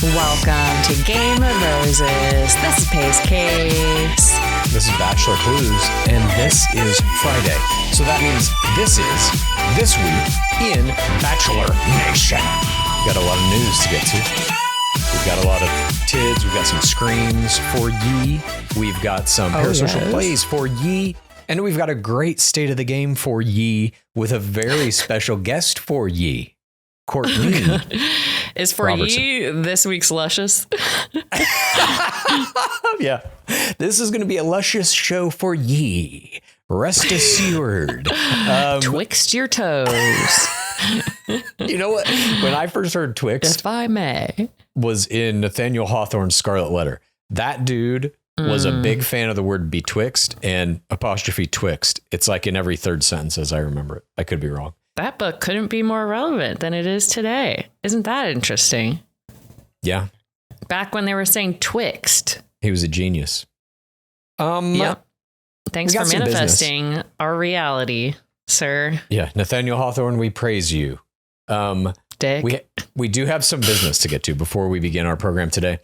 Welcome to Game of Roses. This is PaceCase. This is BachelorClues, and this is Friday. So that means this week in Bachelor Nation. We've got a lot of news to get to. We've got a lot of tids. We've got some screams for ye. We've got some parasocial plays for ye. And we've got a great state of the game for ye with a very special guest for ye. Courtney is for Robertson. Ye this week's luscious. Yeah, this is going to be a luscious show for ye. Rest assured. Twixt your toes. You know what? When I first heard Twixt, if I may, was in Nathaniel Hawthorne's Scarlet Letter. That dude was a big fan of the word betwixt and apostrophe twixt. It's like in every third sentence, as I remember it. I could be wrong. That book couldn't be more relevant than it is today. Isn't that interesting? Yeah. Back when they were saying twixt. He was a genius. Yep. Thanks for manifesting our reality, sir. Yeah. Nathaniel Hawthorne, we praise you. Dick. We do have some business to get to before we begin our program today.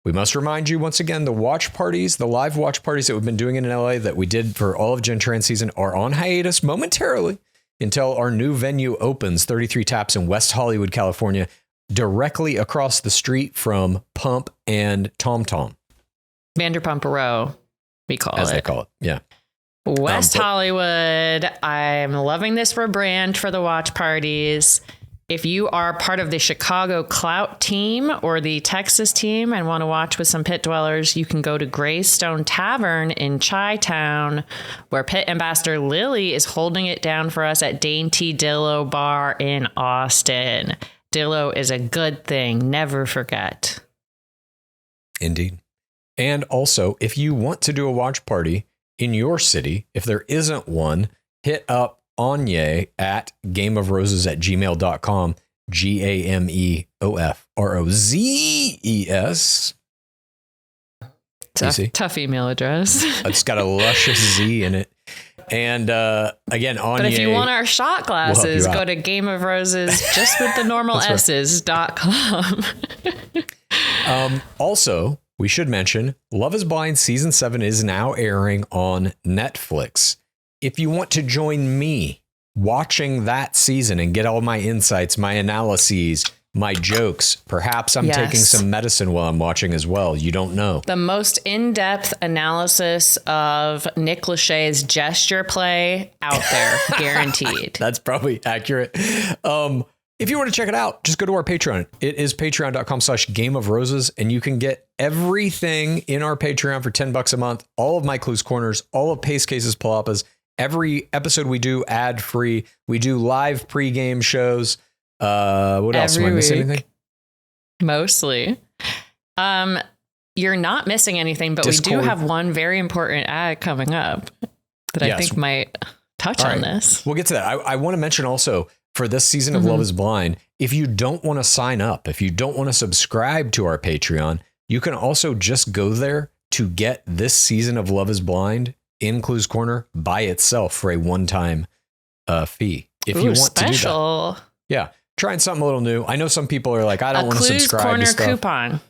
We must remind you once again, the watch parties, the live watch parties that we've been doing in LA that we did for all of Gen Trans season are on hiatus momentarily until our new venue opens, 33 Taps in West Hollywood, California, directly across the street from Pump and Tom Tom. Vanderpump Row, we call it. As they call it, yeah. West Hollywood. I'm loving this rebrand for the watch parties. If you are part of the Chicago Clout team or the Texas team and want to watch with some pit dwellers, you can go to Greystone Tavern in Chi-Town, where pit ambassador Lily is holding it down for us at Dainty Dillo Bar in Austin. Dillo is a good thing. Never forget. Indeed. And also, if you want to do a watch party in your city, if there isn't one, hit up Anye at gameofroses@gmail.com, GAMEOFROZES. Tough email address. It's got a luscious Z in it. And again, Anye. But if you want our shot glasses, go to gameofroses, just with the normal S's.com. Also, we should mention Love is Blind Season 7 is now airing on Netflix. If you want to join me watching that season and get all my insights, my analyses, my jokes, perhaps I'm taking some medicine while I'm watching as well. You don't know. The most in-depth analysis of Nick Lachey's gesture play out there, guaranteed. That's probably accurate. If you want to check it out, just go to our Patreon. It is patreon.com/gameofroses, and you can get everything in our Patreon for $10 a month. All of my Clues Corners, all of PaceCase's Palapas. Every episode we do ad free. We do live pregame shows. What else? Am I missing anything? Mostly. You're not missing anything, but Discord. We do have one very important ad coming up that I think might touch on this. We'll get to that. I want to mention also for this season of Love is Blind, if you don't want to sign up, if you don't want to subscribe to our Patreon, you can also just go there to get this season of Love is Blind in Clues Corner by itself for a one-time fee. If you want to do that. Yeah. Trying something a little new. I know some people are like, I don't want to subscribe Corner to stuff. Coupon.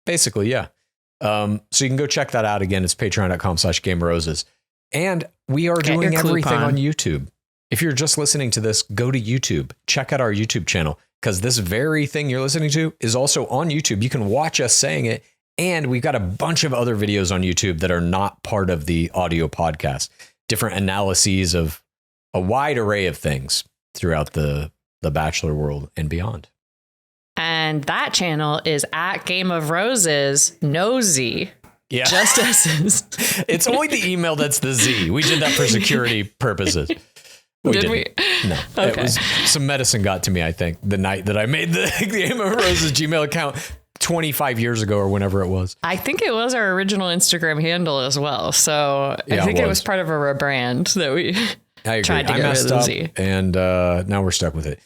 Basically, yeah. So you can go check that out again. It's patreon.com/gameroses. And we are doing everything on YouTube. If you're just listening to this, go to YouTube. Check out our YouTube channel, because this very thing you're listening to is also on YouTube. You can watch us saying it. And we've got a bunch of other videos on YouTube that are not part of the audio podcast. Different analyses of a wide array of things throughout the Bachelor world and beyond. And that channel is at Game of Roses, no Z. Yeah. Just S's. It's only the email that's the Z. We did that for security purposes. Did we? No. Okay. It was, some medicine got to me, I think, the night that I made the Game of Roses Gmail account 25 years ago or whenever it was. I think it was our original Instagram handle as well. So I think it was part of a rebrand that we tried to get rid of the Z. And now we're stuck with it.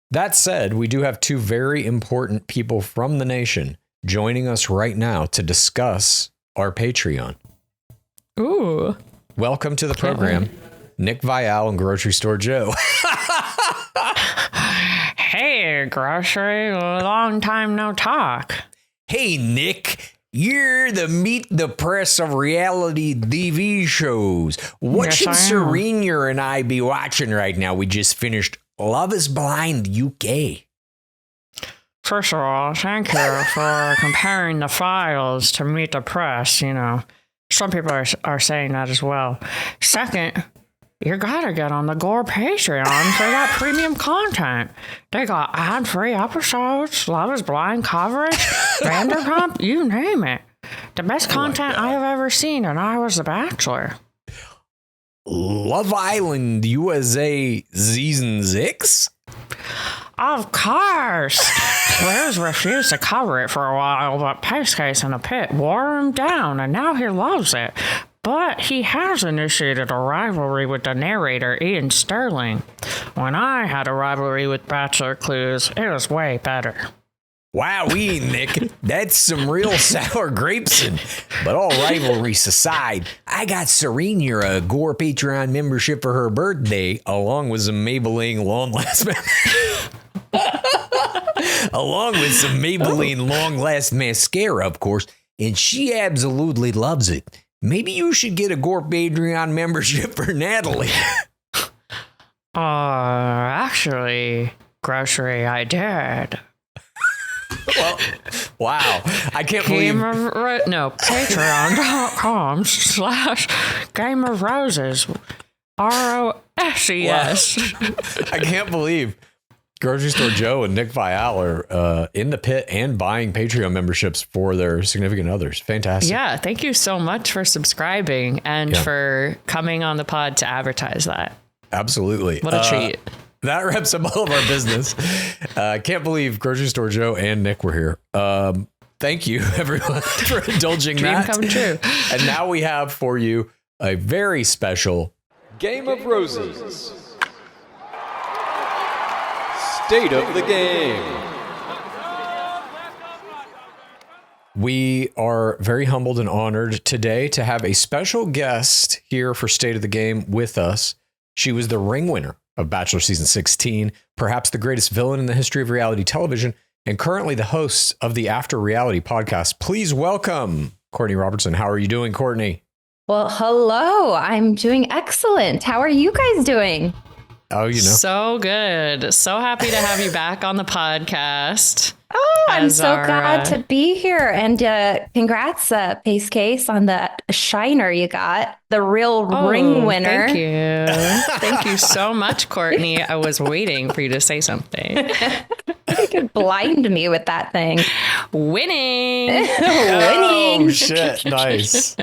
That said, we do have two very important people from the nation joining us right now to discuss our Patreon. Ooh. Welcome to the program, Nick Vial and Grocery Store Joe. Hey, Grocery, long time no talk. Hey, Nick, you're the meet the press of reality TV shows. What should Serena and I be watching right now? We just finished Love is Blind UK. First of all, thank you for comparing the files to Meet the Press. You know, some people are saying that as well. Second, you gotta get on the Gore Patreon for that premium content. They got ad-free episodes, Love is Blind coverage, Vanderpump, you name it. The best content I have ever seen, and I was the Bachelor. Love Island USA Season 6? Of course. Liz refused to cover it for a while, but PaceCase in the pit wore him down, and now he loves it. But he has initiated a rivalry with the narrator, Ian Sterling. When I had a rivalry with BachelorClues, it was way better. Wowee, Nick, that's some real sour grapes. But all rivalries aside, I got Serena a Gore Patreon membership for her birthday, along with some Maybelline Long Last mascara, of course, and she absolutely loves it. Maybe you should get a Gore Patreon membership for Natalie. Actually, grocery, I did. Well, wow. I can't believe... Patreon.com/Game of Roses. ROSES. Wow. I can't believe Grocery Store Joe and Nick Vial are in the pit and buying Patreon memberships for their significant others. Fantastic. Yeah, thank you so much for subscribing and for coming on the pod to advertise that. Absolutely. What a treat. That wraps up all of our business. I can't believe Grocery Store Joe and Nick were here. Thank you, everyone, for indulging that. Dream come true. And now we have for you a very special Game of Roses. State of the game. We are very humbled and honored today to have a special guest here for State of the Game with us. She was the ring winner of Bachelor Season 16, perhaps the greatest villain in the history of reality television, and currently the host of the After Reality podcast. Please welcome Courtney Robertson. How are you doing, Courtney? Well, hello. I'm doing excellent. How are you guys doing? Oh, you know. So good. So happy to have you back on the podcast. Oh, I'm so glad to be here. And congrats, PaceCase, on that shiner you got. The real ring winner. Thank you. Thank you so much, Courtney. I was waiting for you to say something. You could blind me with that thing. Winning. Winning. Oh, shit. Nice.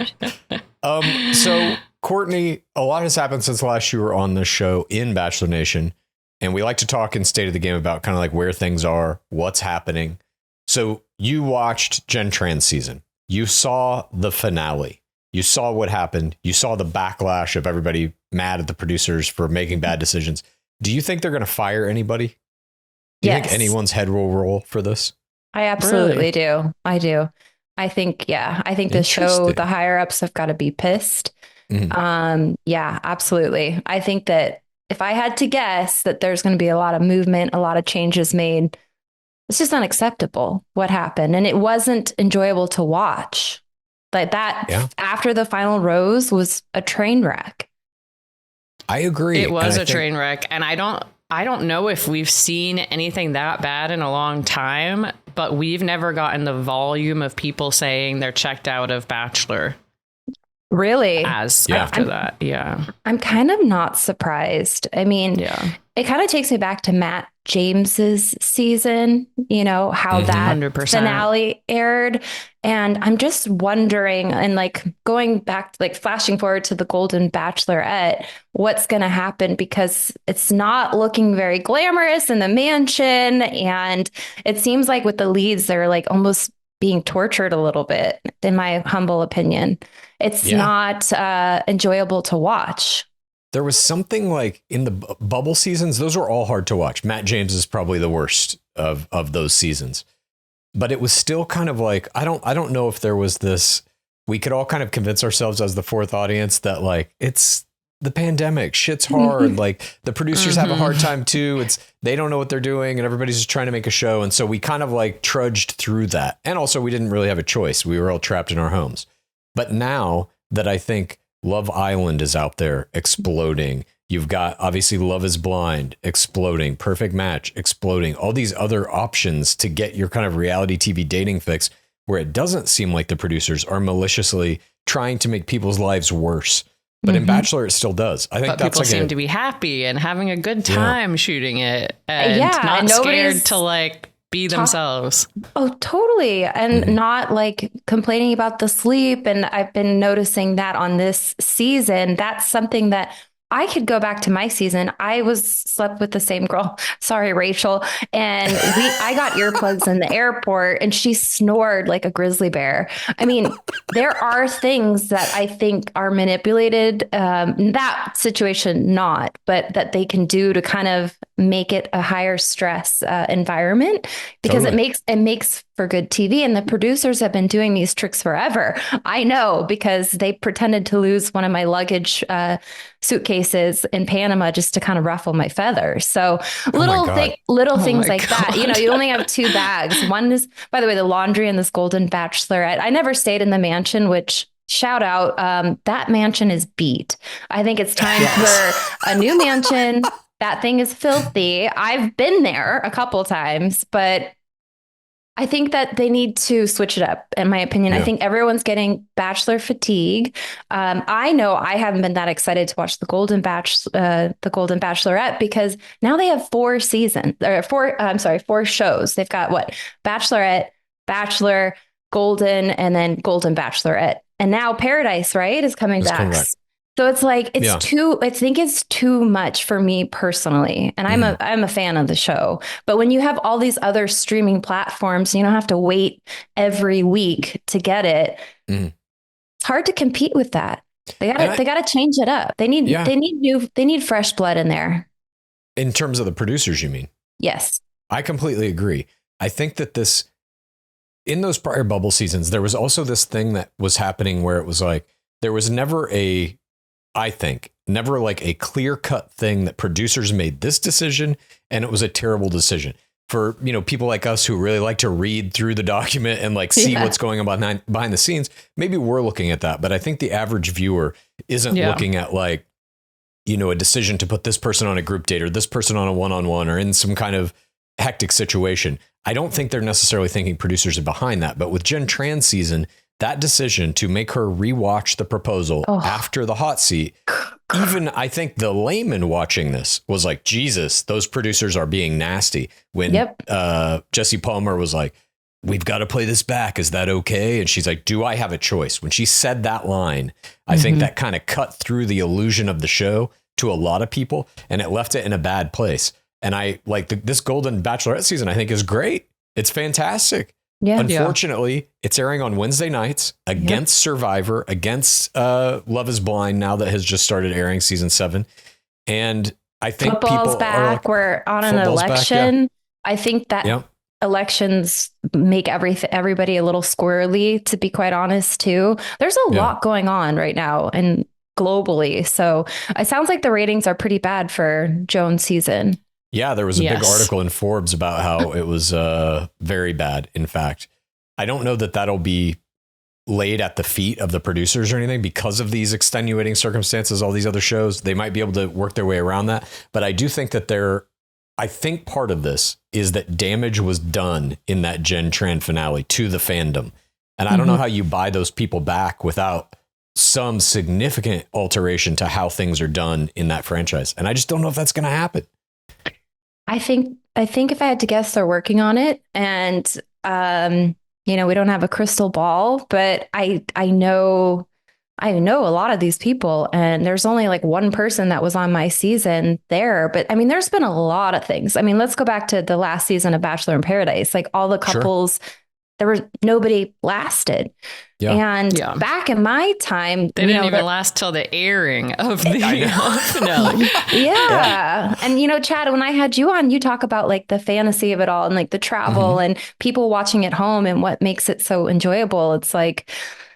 So, Courtney, a lot has happened since last you were on the show in Bachelor Nation. And we like to talk in State of the Game about kind of like where things are, what's happening. So you watched Gen Trans season. You saw the finale. You saw what happened. You saw the backlash of everybody mad at the producers for making bad decisions. Do you think they're going to fire anybody? Do you think anyone's head will roll for this? I absolutely do. I do. I think the show, the higher ups have got to be pissed. Mm-hmm. Yeah, absolutely. I think that if I had to guess that there's going to be a lot of movement, a lot of changes made, it's just unacceptable what happened. And it wasn't enjoyable to watch. Like that after the final rose was a train wreck. I agree. It was a train wreck. And I don't know if we've seen anything that bad in a long time, but we've never gotten the volume of people saying they're checked out of Bachelor. Really? After that. Yeah. I'm kind of not surprised. I mean, it kind of takes me back to Matt James's season, you know, how that 100%. Finale aired. And I'm just wondering, and like going back, like flashing forward to the Golden Bachelorette, what's going to happen, because it's not looking very glamorous in the mansion. And it seems like with the leads, they're like almost being tortured a little bit, in my humble opinion. It's not enjoyable to watch. There was something like in the bubble seasons, those were all hard to watch. Matt James is probably the worst of those seasons. But it was still kind of like, I don't know if there was this, we could all kind of convince ourselves as the fourth audience that like, it's the pandemic. Shit's hard. Like the producers have a hard time too. They don't know what they're doing and everybody's just trying to make a show. And so we kind of like trudged through that. And also we didn't really have a choice. We were all trapped in our homes. But now that I think Love Island is out there exploding, you've got obviously Love is Blind exploding, Perfect Match exploding, all these other options to get your kind of reality TV dating fix where it doesn't seem like the producers are maliciously trying to make people's lives worse. But in Bachelor, it still does. I think people seem to be happy and having a good time shooting it and not scared to like be themselves. Oh, totally. And not like complaining about the sleep. And I've been noticing that on this season, that's something that I could go back to my season. I slept with the same girl. Sorry, Rachel. And I got earplugs in the airport and she snored like a grizzly bear. I mean, there are things that I think are manipulated. That situation, not, but that they can do to kind of make it a higher stress environment because it makes for good TV. And the producers have been doing these tricks forever. I know because they pretended to lose one of my luggage suitcases in Panama just to kind of ruffle my feathers. So little things like that. You know, you only have 2 bags. One is, by the way, the laundry and this Golden Bachelorette. I never stayed in the mansion, which shout out, that mansion is beat. I think it's time for a new mansion. That thing is filthy. I've been there a couple times, but I think that they need to switch it up, in my opinion. I think everyone's getting Bachelor fatigue. I know I haven't been that excited to watch the Golden Bachelorette because now they have 4 shows. They've got what? Bachelorette, Bachelor, Golden, and then Golden Bachelorette. And now Paradise, right, is coming back. Correct. So it's like, I think it's too much for me personally. And I'm a fan of the show, but when you have all these other streaming platforms, you don't have to wait every week to get it. It's hard to compete with that. They gotta change it up. They need fresh blood in there. In terms of the producers, you mean? Yes. I completely agree. I think that in those prior bubble seasons, there was also this thing that was happening where it was like, there was never never like a clear cut thing that producers made this decision and it was a terrible decision for, you know, people like us who really like to read through the document and like see what's going on behind the scenes. Maybe we're looking at that, but I think the average viewer isn't looking at like, you know, a decision to put this person on a group date or this person on a one-on-one or in some kind of hectic situation. I don't think they're necessarily thinking producers are behind that, but with Jen Tran's season, that decision to make her rewatch the proposal after the hot seat, even I think the layman watching this was like, Jesus, those producers are being nasty. When Jesse Palmer was like, we've got to play this back. Is that okay? And she's like, do I have a choice? When she said that line, I think that kind of cut through the illusion of the show to a lot of people and it left it in a bad place. And I like this Golden Bachelorette season, I think is great. It's fantastic. Yeah. Unfortunately, it's airing on Wednesday nights against Survivor, against Love is Blind now that has just started airing season 7. And I think football's back. We're on an election. Back, I think that elections make everybody a little squirrely, to be quite honest, too. There's a lot going on right now and globally. So it sounds like the ratings are pretty bad for Joan's season. Yeah, there was a big article in Forbes about how it was very bad. In fact, I don't know that that'll be laid at the feet of the producers or anything because of these extenuating circumstances, all these other shows. They might be able to work their way around that. But I do think that I think part of this is that damage was done in that Jen Tran finale to the fandom. And I don't know how you buy those people back without some significant alteration to how things are done in that franchise. And I just don't know if that's going to happen. I think if I had to guess, they're working on it. And, you know, we don't have a crystal ball, but I know a lot of these people, and there's only like one person that was on my season there. But I mean, there's been a lot of things. I mean, let's go back to the last season of Bachelor in Paradise, like all the couples, nobody lasted. Yeah. And back in my time, they didn't even last till the airing of the finale. Yeah. And, you know, Chad, when I had you on, you talk about like the fantasy of it all and like the travel and people watching at home and what makes it so enjoyable. It's like,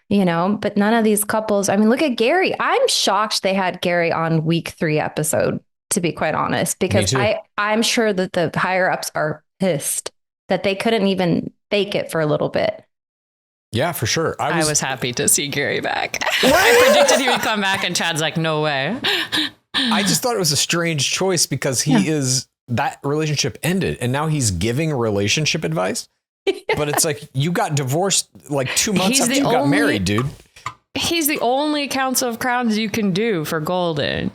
but none of these couples, I mean, look at Gary. I'm shocked they had Gary on week 3 episode, to be quite honest, because I'm sure that the higher ups are pissed that they couldn't even fake it for a little bit. Yeah, for sure. I was happy to see Gary back. I predicted he would come back, and Chad's like, no way. I just thought it was a strange choice because that relationship ended and now he's giving relationship advice. But it's like, you got divorced like 2 months after you got married, dude. He's the only Council of Crowns you can do for Golden,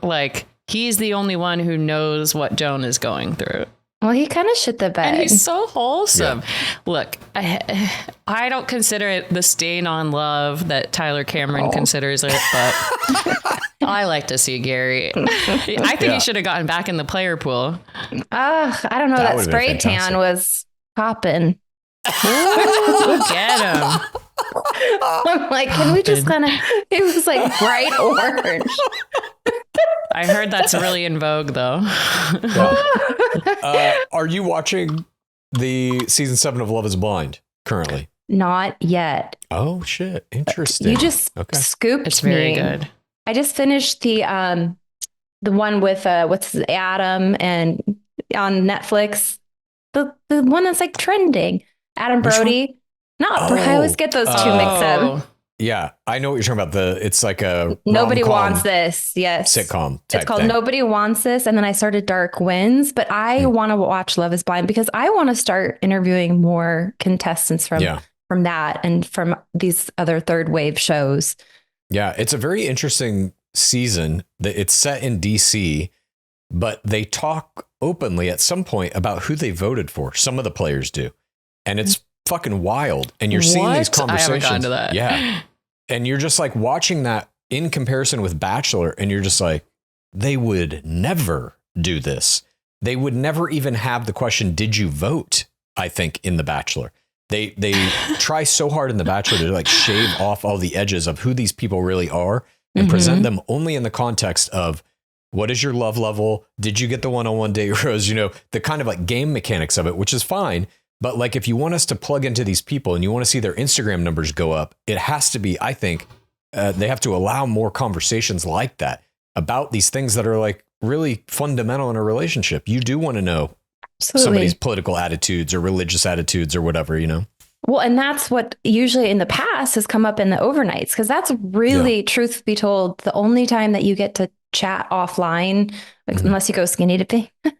like he's the only one who knows what Joan is going through. Well, he kind of shit the bed. And he's so wholesome. Yeah. Look, I don't consider it the stain on love that Tyler Cameron considers it, but I like to see Gary. I think he should have gotten back in the player pool. I don't know. That spray tan was popping. Get him. I'm like, can we just kind of, it was like bright orange. I heard that's really in vogue, though. Are you watching the season 7 of Love is Blind currently? Not yet. Oh, shit. Interesting. You just scooped It's very me. good. I just finished the one with Adam and on Netflix. The one that's like trending. Adam Brody. I always get those two mixed up. Yeah, I know what you're talking about. It's like a Nobody Wants This. Yes. Sitcom type It's called thing. Nobody Wants This. And then I started Dark Winds, but I want to watch Love is Blind because I want to start interviewing more contestants from that and from these other third wave shows. Yeah, it's a very interesting season. It's set in DC, but they talk openly at some point about who they voted for. Some of the players do. And it's fucking wild. And you're seeing these conversations. I haven't gotten to that. Yeah. And you're just like watching that in comparison with Bachelor. And you're just like, they would never do this. They would never even have the question, did you vote? I think in The Bachelor. They try so hard in The Bachelor to like shave off all the edges of who these people really are and present them only in the context of what is your love level? Did you get the one-on-one date, Rose? The kind of like game mechanics of it, which is fine. But like, if you want us to plug into these people and you want to see their Instagram numbers go up, it has to be, I think, they have to allow more conversations like that about these things that are like really fundamental in a relationship. You do want to know somebody's political attitudes or religious attitudes or whatever, Well, and that's what usually in the past has come up in the overnights, because that's really, truth be told, the only time that you get to chat offline, unless you go skinny dipping. You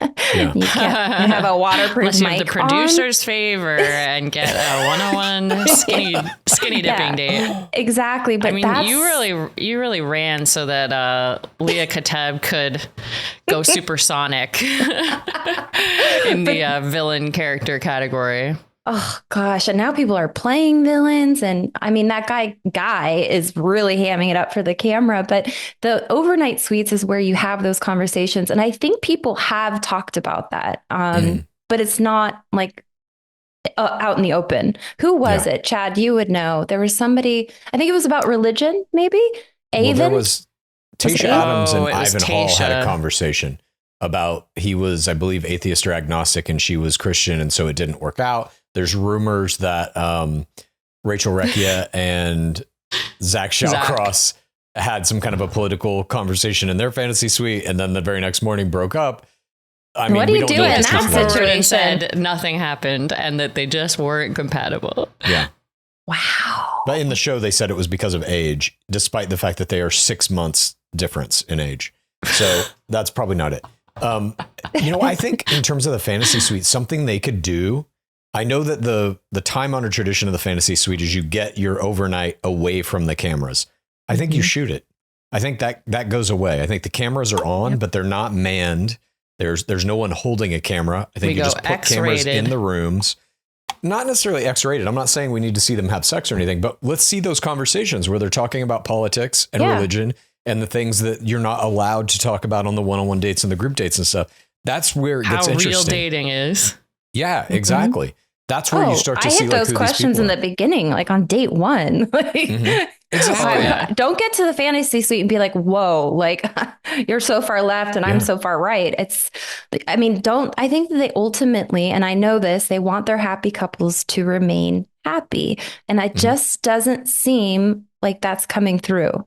can't have a waterproof unless you mic have the producer's favor and get a one-on-one skinny dipping date. Exactly, but I mean, you really ran so that Leah Kateb could go supersonic in the villain character category. Oh gosh. And now people are playing villains. And I mean, that guy is really hamming it up for the camera, but the overnight suites is where you have those conversations. And I think people have talked about that. But it's not like out in the open. Who was it? Chad, you would know. There was somebody, I think it was about religion, maybe. Avon? Well, there was Tasha Adams and Ivan Hall had a conversation about, he was, I believe, atheist or agnostic, and she was Christian. And so it didn't work out. There's rumors that Rachel Recchia and Zach Shawcross had some kind of a political conversation in their fantasy suite, and then the very next morning broke up. I mean, what do you do in that situation? Said nothing happened and that they just weren't compatible. Yeah. Wow. But in the show, they said it was because of age, despite the fact that they are 6 months difference in age. So that's probably not it. I think in terms of the fantasy suite, something they could do. I know that the time-honored tradition of the fantasy suite is you get your overnight away from the cameras. I think you shoot it. I think that goes away. I think the cameras are on, but they're not manned. There's no one holding a camera. I think you just put cameras in the rooms. Not necessarily X-rated. I'm not saying we need to see them have sex or anything, but let's see those conversations where they're talking about politics and religion and the things that you're not allowed to talk about on the one-on-one dates and the group dates and stuff. That's where it gets interesting. How real dating is. Yeah, exactly. That's where you start to see those questions in the beginning, like on date one. Exactly. Don't get to the fantasy suite and be like, whoa, like you're so far left and I'm so far right. I think that they ultimately, and I know this, they want their happy couples to remain happy. And it just doesn't seem like that's coming through.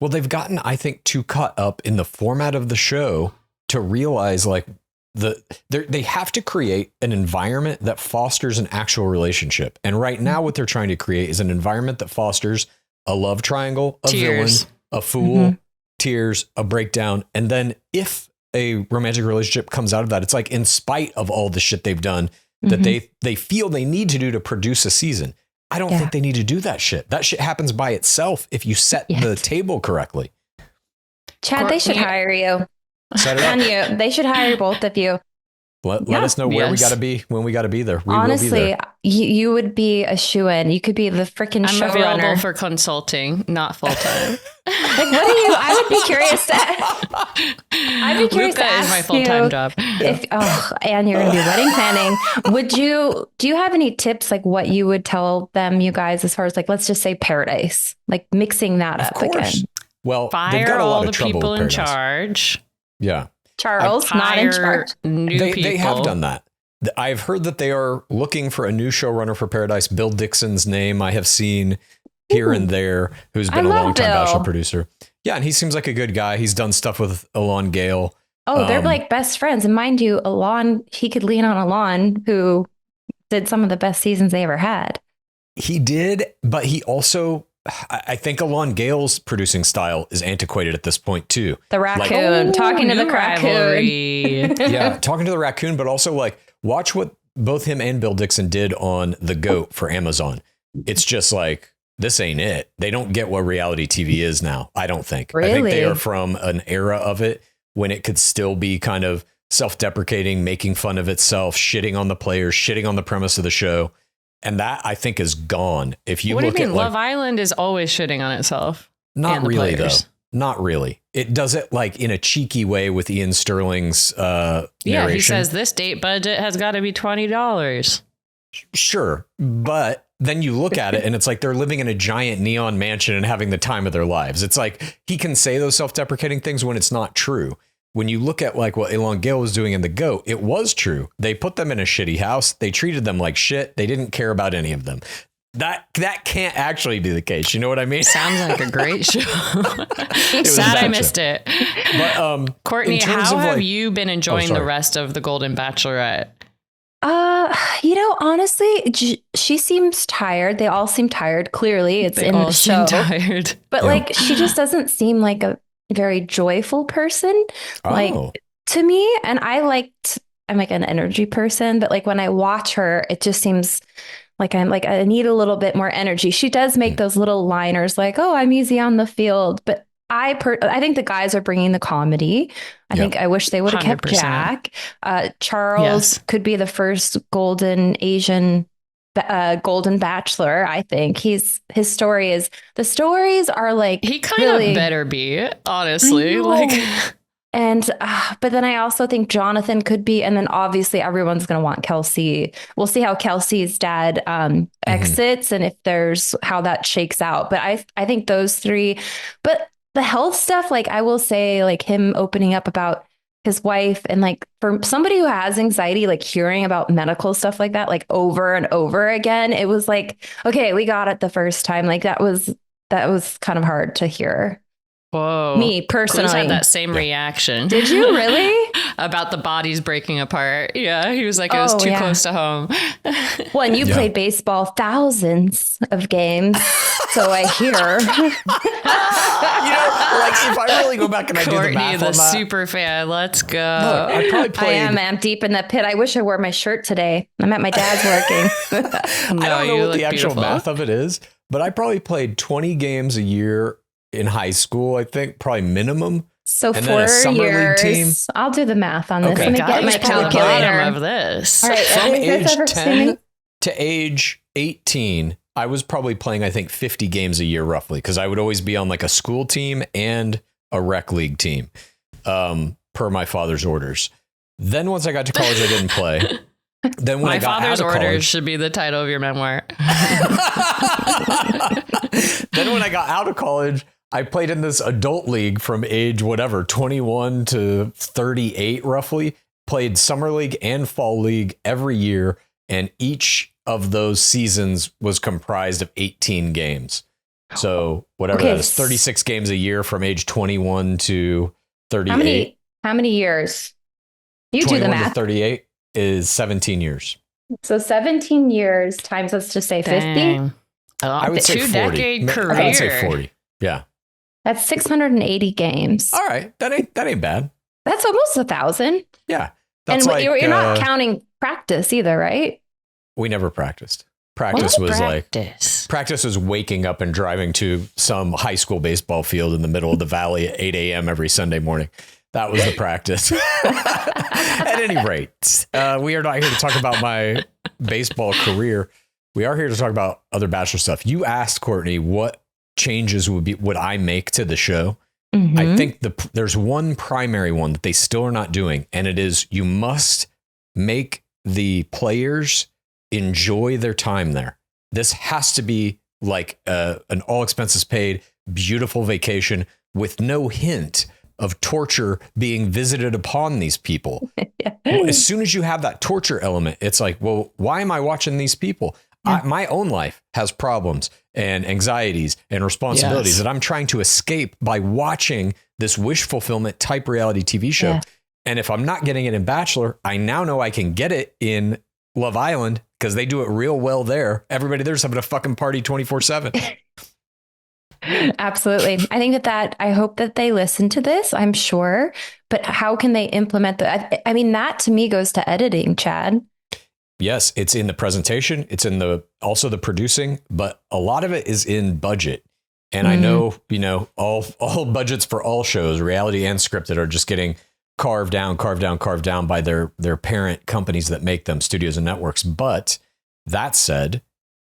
Well, they've gotten, I think, too caught up in the format of the show to realize like they have to create an environment that fosters an actual relationship. And right now what they're trying to create is an environment that fosters a love triangle, a villain, a fool, tears, a breakdown. And then if a romantic relationship comes out of that, it's like in spite of all the shit they've done that they feel they need to do to produce a season. I don't think they need to do that shit. That shit happens by itself if you set the table correctly. Chad, they should hire you. They should hire both of you. Let us know where we got to be when we got to be there. Honestly, you would be a shoo-in. You could be the freaking showrunner. I'm available for consulting, not full time. Like, what are you? I would be curious Luca to ask is my full-time job. And you're going to be wedding planning. Do you have any tips, like what you would tell them, you guys, as far as like, let's just say Paradise, like mixing that up again? Well, fire all the people in charge. Yeah. Charles, not in charge. They have done that. I've heard that they are looking for a new showrunner for Paradise. Bill Dixon's name I have seen here and there, who's been a long-time Bachelor producer. Yeah, and he seems like a good guy. He's done stuff with Alon Gale. Oh, they're like best friends. And mind you, Alon, he could lean on Alon, who did some of the best seasons they ever had. He did, but he also... I think Alon Gale's producing style is antiquated at this point too. The raccoon, talking to the raccoon. Yeah, talking to the raccoon, but also like watch what both him and Bill Dixon did on The Goat for Amazon. It's just like, this ain't it. They don't get what reality TV is now, I don't think. Really? I think they are from an era of it when it could still be kind of self-deprecating, making fun of itself, shitting on the players, shitting on the premise of the show. And that, I think, is gone. If you look at like, Love Island is always shitting on itself. Not really, though. Not really. It does it like in a cheeky way with Ian Sterling's narration. Yeah, he says this date budget has got to be $20. Sure. But then you look at it and it's like they're living in a giant neon mansion and having the time of their lives. It's like he can say those self-deprecating things when it's not true. When you look at like what Alon Gale was doing in The Goat, it was true. They put them in a shitty house. They treated them like shit. They didn't care about any of them. That can't actually be the case. You know what I mean? Sounds like a great show. Sad I missed it. But Courtney, how have you been enjoying the rest of the Golden Bachelorette? Honestly, she seems tired. They all seem tired. Clearly, it's in the show. Tired. But like, she just doesn't seem like a very joyful person, like to me. And I'm like an energy person, but like when I watch her, it just seems like I need a little bit more energy. She does make those little liners like, oh, I'm easy on the field, but I think the guys are bringing the comedy. I think I wish they would have kept Jack. Charles could be the first golden Bachelor. I think his story is, the stories are like, he kind of better be, honestly, like, and but then I also think Jonathan could be, and then obviously everyone's going to want Kelsey. We'll see how Kelsey's dad exits and if there's how that shakes out. But I think those three, but the health stuff, like I will say, like him opening up about his wife, and like for somebody who has anxiety, like hearing about medical stuff like that, like over and over again, it was like, okay, we got it the first time. Like that was kind of hard to hear. Whoa. Me personally had that same reaction. Did you really? About the bodies breaking apart. Yeah. He was like, it was too close to home. Well, and you played baseball thousands of games. So I hear. Like if I really go back and I do the math on that. Super fan. Let's go. I probably played. I'm deep in the pit. I wish I wore my shirt today. I'm at my dad's working. I don't know what the actual math of it is, but I probably played 20 games a year in high school, I think, probably minimum. So 4 years. I'll do the math on this. Let me get my calculator of this. All right, from age 10 to age 18, I was probably playing, I think, 50 games a year roughly, because I would always be on like a school team and a rec league team, per my father's orders. Then once I got to college, I didn't play. Then when My I got father's out of orders college, should be the title of your memoir. then when I got out of college, I played in this adult league from age 21 to 38, roughly. Played summer league and fall league every year. And each of those seasons was comprised of 18 games. So whatever that is, 36 games a year from age 21 to 38. How many years? You do the math. 38 is 17 years. So 17 years times, let's just say 50. I would say 40. Two-decade career. I would say 40. Yeah. That's 680 games. All right. That ain't bad. That's almost 1,000. Yeah. And you're not counting practice either, right? We never practiced. Practice was waking up and driving to some high school baseball field in the middle of the valley at 8 a.m. every Sunday morning. That was the practice. At any rate, we are not here to talk about my baseball career. We are here to talk about other Bachelor stuff. You asked Courtney what changes would I make to the show. Mm-hmm. I think there's one primary one that they still are not doing, and it is you must make the players enjoy their time there. This has to be like an all expenses paid, beautiful vacation with no hint of torture being visited upon these people. Well, as soon as you have that torture element, it's like, well, why am I watching these people? My own life has problems and anxieties and responsibilities that I'm trying to escape by watching this wish fulfillment type reality TV show. Yeah. And if I'm not getting it in Bachelor, I now know I can get it in Love Island because they do it real well there. Everybody there's having a fucking party 24/7. Absolutely. I think I hope that they listen to this, I'm sure. But how can they implement that? I mean, that to me goes to editing, Chad. Yes, it's in the presentation. It's in also the producing, but a lot of it is in budget. And I know, all budgets for all shows, reality and scripted, are just getting carved down by their parent companies that make them, studios and networks. But that said,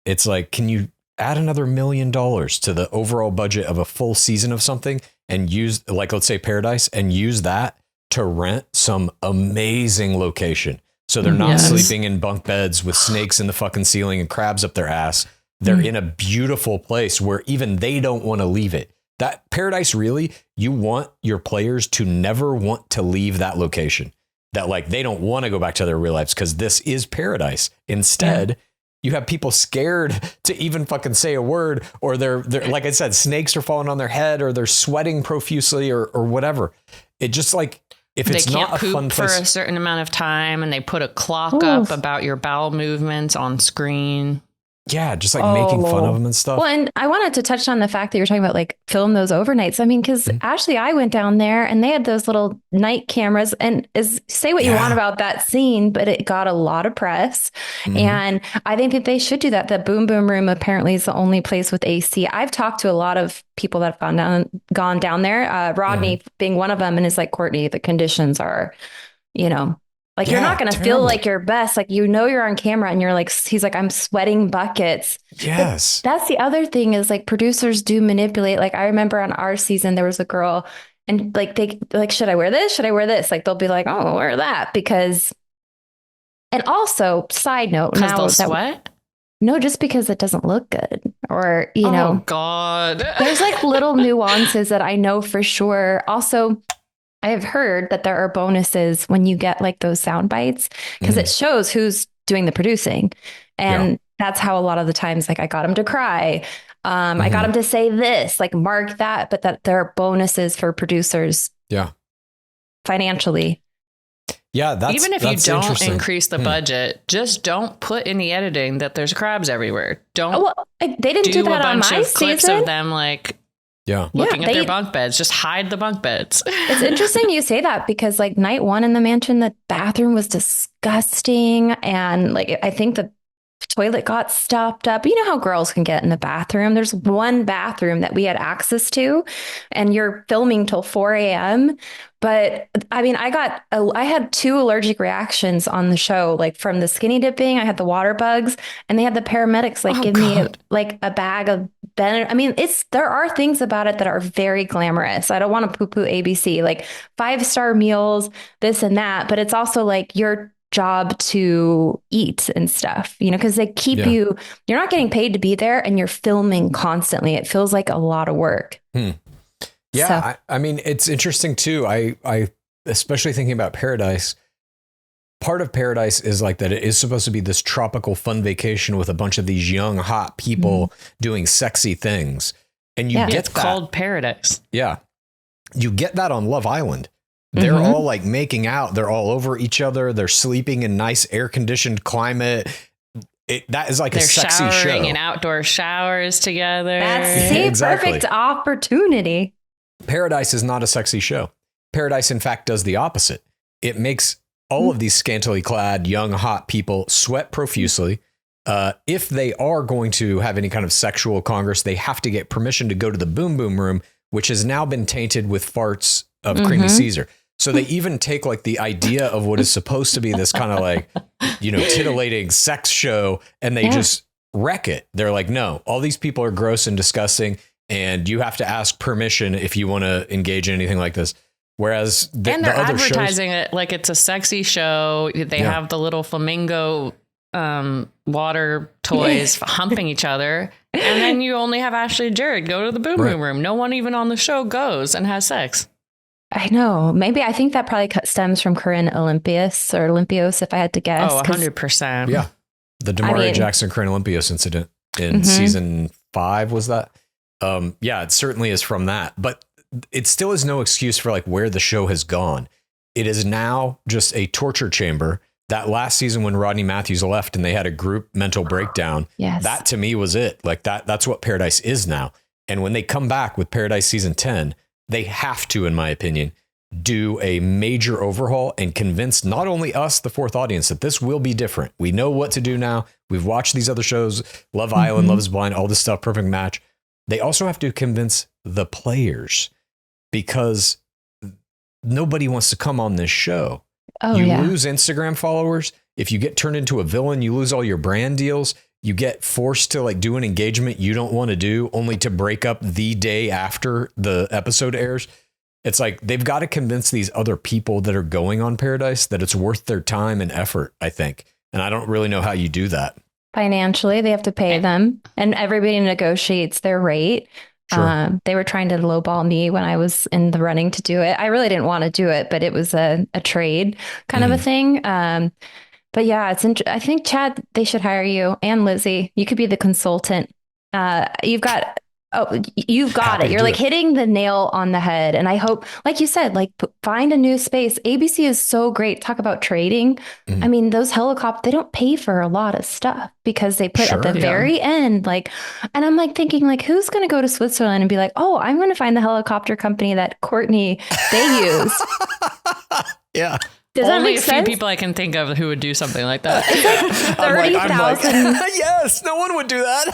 it's like, can you add another $1 million to the overall budget of a full season of something and use, like, let's say Paradise, and use that to rent some amazing location? So they're not sleeping in bunk beds with snakes in the fucking ceiling and crabs up their ass. They're in a beautiful place where even they don't want to leave it. That Paradise, really, you want your players to never want to leave that location. That, like, they don't want to go back to their real lives because this is Paradise. Instead, you have people scared to even fucking say a word, or they're like I said, snakes are falling on their head, or they're sweating profusely, or whatever. It just, like, if it's not a fun place for a certain amount of time, and they put a clock up about your bowel movements on screen. Yeah, just like making fun of them and stuff. Well, and I wanted to touch on the fact that you're talking about, like, film those overnights. I mean, because Ashley, I went down there and they had those little night cameras, and say what you want about that scene, but it got a lot of press. And I think that they should do that. The Boom Boom Room apparently is the only place with AC. I've talked to a lot of people that have gone down there, Rodney being one of them, and is like, Courtney, the conditions are, like, you're not going to feel like your best. Like, you're on camera and you're like, he's like, I'm sweating buckets. Yes. But that's the other thing is, like, producers do manipulate. Like, I remember on our season, there was a girl and, like, they like, should I wear this? Should I wear this? Like, they'll be like, oh, I'll wear that because. And also, side note, now they'll sweat? No, just because it doesn't look good, or, Oh, God. There's, like, little nuances that I know for sure. Also, I have heard that there are bonuses when you get, like, those sound bites, because it shows who's doing the producing. And that's how a lot of the times, like, I got him to cry. I got him to say this, like, mark that, but that there are bonuses for producers. Yeah. Financially. Yeah. Even if you don't increase the budget, just don't put in the editing that there's crabs everywhere. Don't. They didn't do that on my clips season. Of them, like, looking at their bunk beds. Just hide the bunk beds. It's interesting you say that, because, like, night one in the mansion, the bathroom was disgusting. And, like, I think the toilet got stopped up. You know how girls can get in the bathroom. There's one bathroom that we had access to, and you're filming till 4 a.m. But I mean, I had 2 allergic reactions on the show, like, from the skinny dipping. I had the water bugs, and they had the paramedics, like, give me a bag of I mean, there are things about it that are very glamorous. I don't want to poo-poo ABC, like 5-star meals, this and that. But it's also like you're job to eat and stuff, because they keep you're not getting paid to be there and you're filming constantly. It feels like a lot of work. Yeah. So. I mean, it's interesting too. I especially thinking about Paradise. Part of Paradise is like that it is supposed to be this tropical fun vacation with a bunch of these young, hot people doing sexy things. And you get it's called Paradise. Yeah. You get that on Love Island. They're all like making out. They're all over each other. They're sleeping in nice air conditioned climate. That is like a sexy show. They're showering in outdoor showers together. That's the perfect opportunity. Paradise is not a sexy show. Paradise, in fact, does the opposite. It makes all of these scantily clad, young, hot people sweat profusely. If they are going to have any kind of sexual congress, they have to get permission to go to the boom boom room, which has now been tainted with farts of creamy Caesar. So they even take like the idea of what is supposed to be this kind of like, titillating sex show, and they just wreck it. They're like, no, all these people are gross and disgusting, and you have to ask permission if you want to engage in anything like this. Whereas they're other advertising shows, it like it's a sexy show. They have the little flamingo water toys humping each other. And then you only have Ashley and Jared go to the boom boom room. No one even on the show goes and has sex. I know. Maybe I think that probably stems from Corinne Olympios, if I had to guess. Oh, 100%. Yeah. The Demaria Jackson, Corinne Olympios incident in season 5 was that. It certainly is from that. But it still is no excuse for like where the show has gone. It is now just a torture chamber. That last season when Rodney Matthews left and they had a group mental breakdown, that to me was it. Like that's what Paradise is now. And when they come back with Paradise season 10, they have to, in my opinion, do a major overhaul and convince not only us, the fourth audience, that this will be different. We know what to do now. We've watched these other shows, Love Island, Love is Blind, all this stuff, Perfect Match. They also have to convince the players, because nobody wants to come on this show. You lose Instagram followers. If you get turned into a villain, you lose all your brand deals. You get forced to like do an engagement you don't want to do, only to break up the day after the episode airs. It's like they've got to convince these other people that are going on Paradise that it's worth their time and effort, I think. And I don't really know how you do that. Financially, they have to pay them, and everybody negotiates their rate. Sure. They were trying to lowball me when I was in the running to do it. I really didn't want to do it, but it was a trade kind of a thing. But yeah, I think, Chad, they should hire you, and Lizzie. You could be the consultant. You've got it. You're like hitting the nail on the head. And I hope, like you said, like find a new space. ABC is so great. Talk about trading. I mean, those helicopters, they don't pay for a lot of stuff because they put at the very end, like, and I'm like thinking like, who's going to go to Switzerland and be like, oh, I'm going to find the helicopter company that Courtney, they use. Yeah. Does Only that make a sense? few people I can think of who would do something like that. It's like 30,000. Yes, no one would do that.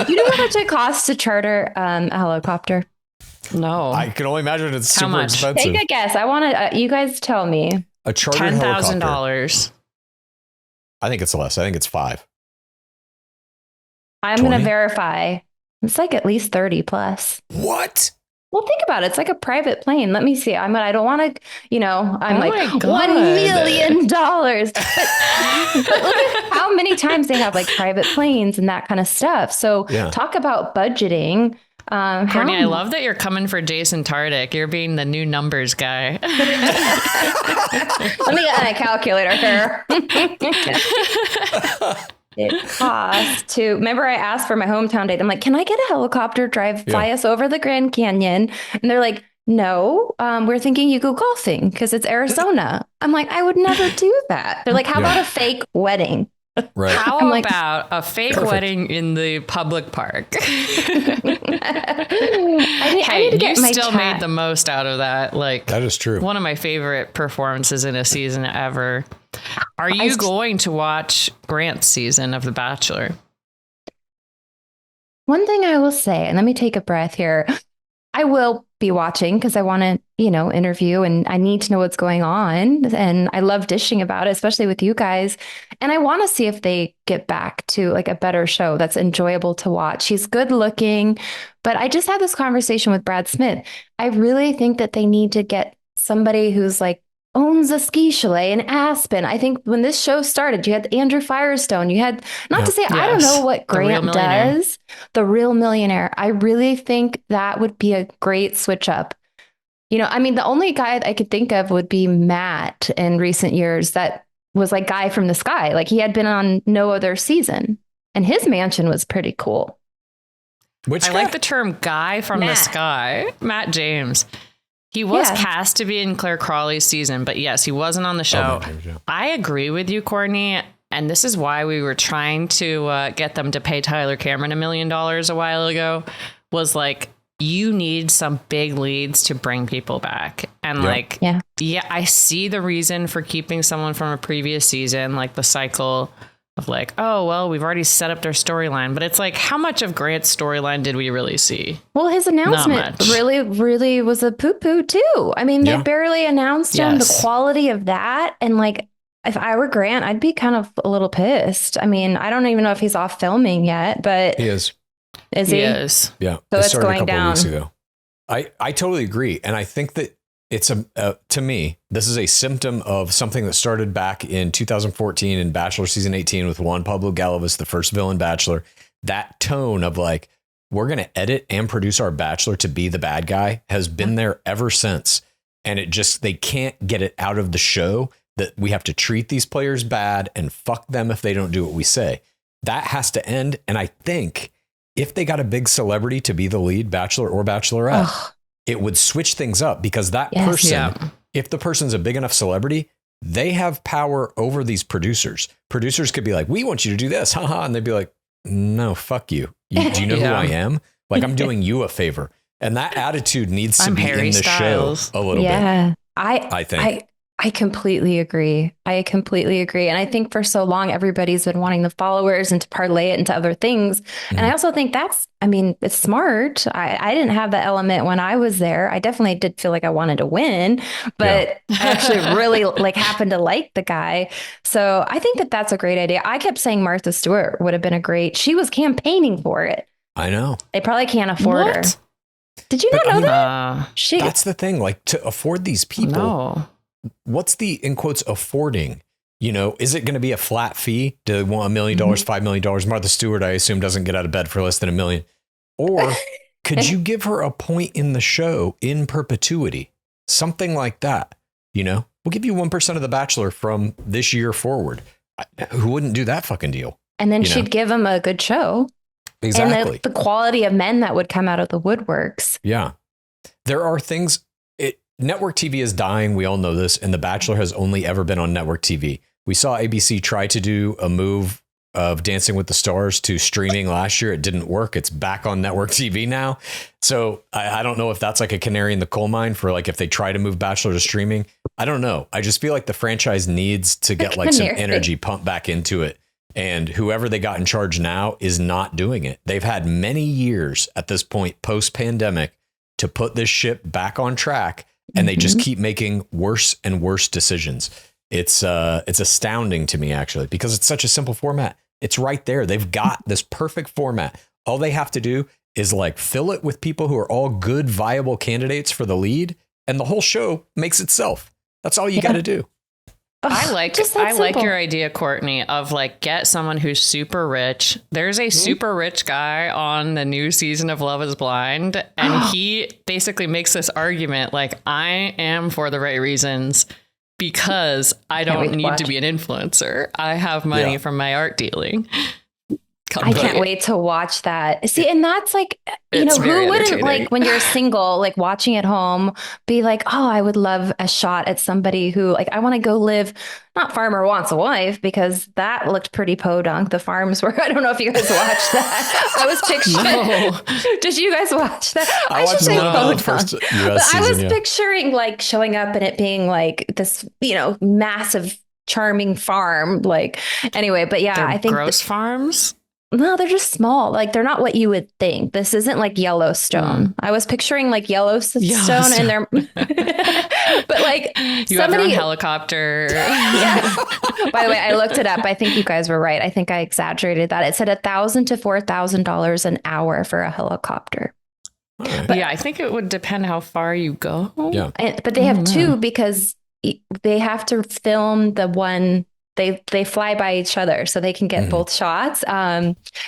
You know how much it costs to charter a helicopter? No. I can only imagine it's super expensive. Take a guess. I want to, you guys tell me. A chartered helicopter. $10,000. I think it's less. I think it's 5. I'm going to verify. It's like at least 30 plus. What? Well, think about it. It's like a private plane. Let me see. I don't want to, I'm like $1 million. But look at how many times they have like private planes and that kind of stuff. So talk about budgeting. Courtney, I love that you're coming for Jason Tardik. You're being the new numbers guy. Let me get a calculator here. It costs to, remember I asked for my hometown date. I'm like, can I get a helicopter fly us over the Grand Canyon? And they're like, no, we're thinking you go golfing because it's Arizona. I'm like, I would never do that. They're like, how about a fake wedding? Right. How about a fake wedding in the public park? I need to get you my still chat. made the most out of that. Like, that is true. One of my favorite performances in a season ever. Are you going to watch Grant's season of The Bachelor? One thing I will say, and let me take a breath here. I will be watching because I want to interview, and I need to know what's going on. And I love dishing about it, especially with you guys. And I want to see if they get back to like a better show that's enjoyable to watch. He's good looking, but I just had this conversation with Brad Smith. I really think that they need to get somebody who's like owns a ski chalet in Aspen. I think when this show started, you had Andrew Firestone. You had, not to say, I don't know what Grant does, The Real Millionaire. I really think that would be a great switch up. The only guy I could think of would be Matt in recent years that was like Guy from the Sky. Like he had been on No Other Season and his mansion was pretty cool. I like the term Guy from the Sky. Matt James. He was cast to be in Claire Crawley's season, but yes, he wasn't on the show. I agree with you, Courtney. And this is why we were trying to get them to pay Tyler Cameron $1 million a while ago, was like, you need some big leads to bring people back. And I see the reason for keeping someone from a previous season, like the cycle of like, oh, well, we've already set up their storyline. But it's like, how much of Grant's storyline did we really see? Well, his announcement really, really was a poo-poo too. I mean, they barely announced him, the quality of that. And like, if I were Grant, I'd be kind of a little pissed. I mean, I don't even know if he's off filming yet, but he is. Is he? Is. Yeah. So it's going down. Weeks ago. I totally agree. And I think that it's to me, this is a symptom of something that started back in 2014 in Bachelor season 18 with Juan Pablo Galavis, the first villain Bachelor. That tone of like, we're going to edit and produce our Bachelor to be the bad guy has been there ever since. And they can't get it out of the show that we have to treat these players bad and fuck them if they don't do what we say. That has to end. And I think if they got a big celebrity to be the lead Bachelor or Bachelorette, it would switch things up because that person, if the person's a big enough celebrity, they have power over these producers. Producers could be like, we want you to do this. Haha. And they'd be like, no, fuck you. Do you know who I am? Like, I'm doing you a favor. And that attitude needs to be Harry in the Styles. show a little bit. I think. I completely agree. And I think for so long, everybody's been wanting the followers and to parlay it into other things. And I also think it's smart. I didn't have that element when I was there. I definitely did feel like I wanted to win, but I actually really happened to like the guy. So I think that that's a great idea. I kept saying Martha Stewart would have been she was campaigning for it. I know. They probably can't afford her. Did you not know that? That's the thing. Like, to afford these people. No. What's the, in quotes, affording? Is it going to be a flat fee? Do they want $1 million, $5 million? Martha Stewart, I assume, doesn't get out of bed for less than $1 million. Or could you give her a point in the show in perpetuity? Something like that. We'll give you 1% of The Bachelor from this year forward. Who wouldn't do that fucking deal? And then she'd give him a good show. Exactly. And the quality of men that would come out of the woodworks. Yeah. There are things. Network TV is dying. We all know this. And The Bachelor has only ever been on network TV. We saw ABC try to do a move of Dancing with the Stars to streaming last year. It didn't work. It's back on network TV now. So I don't know if that's like a canary in the coal mine for like if they try to move Bachelor to streaming. I don't know. I just feel like the franchise needs to get like some energy pumped back into it. And whoever they got in charge now is not doing it. They've had many years at this point post-pandemic to put this ship back on track. And they just keep making worse and worse decisions. It's astounding to me, actually, because it's such a simple format. It's right there. They've got this perfect format. All they have to do is like fill it with people who are all good, viable candidates for the lead. And the whole show makes itself. That's all you got to do. I like your idea, Courtney, of like get someone who's super rich. There's a super rich guy on the new season of Love is Blind, and he basically makes this argument like, I am for the right reasons because I don't need to be an influencer. I have money from my art dealing. I can't wait to watch that. See, and that's like, who wouldn't like when you're single, like watching at home, be like, oh, I would love a shot at somebody who like, I want to go live, not Farmer Wants a Wife, because that looked pretty podunk. The farms were, I don't know if you guys watched that. I was picturing, did you guys watch that? I should say podunk. I was picturing like showing up and it being like this, massive, charming farm. Like, anyway, but yeah, I think gross farms. No, they're just small. Like they're not what you would think. This isn't like Yellowstone. I was picturing like Yellowstone. And they're, but like you have your own helicopter. Yeah. By the way, I looked it up. I think you guys were right. I think I exaggerated that. It said $1,000 to $4,000 an hour for a helicopter. But yeah, I think it would depend how far you go. Yeah, but they have two because they have to film the one. They fly by each other so they can get both shots.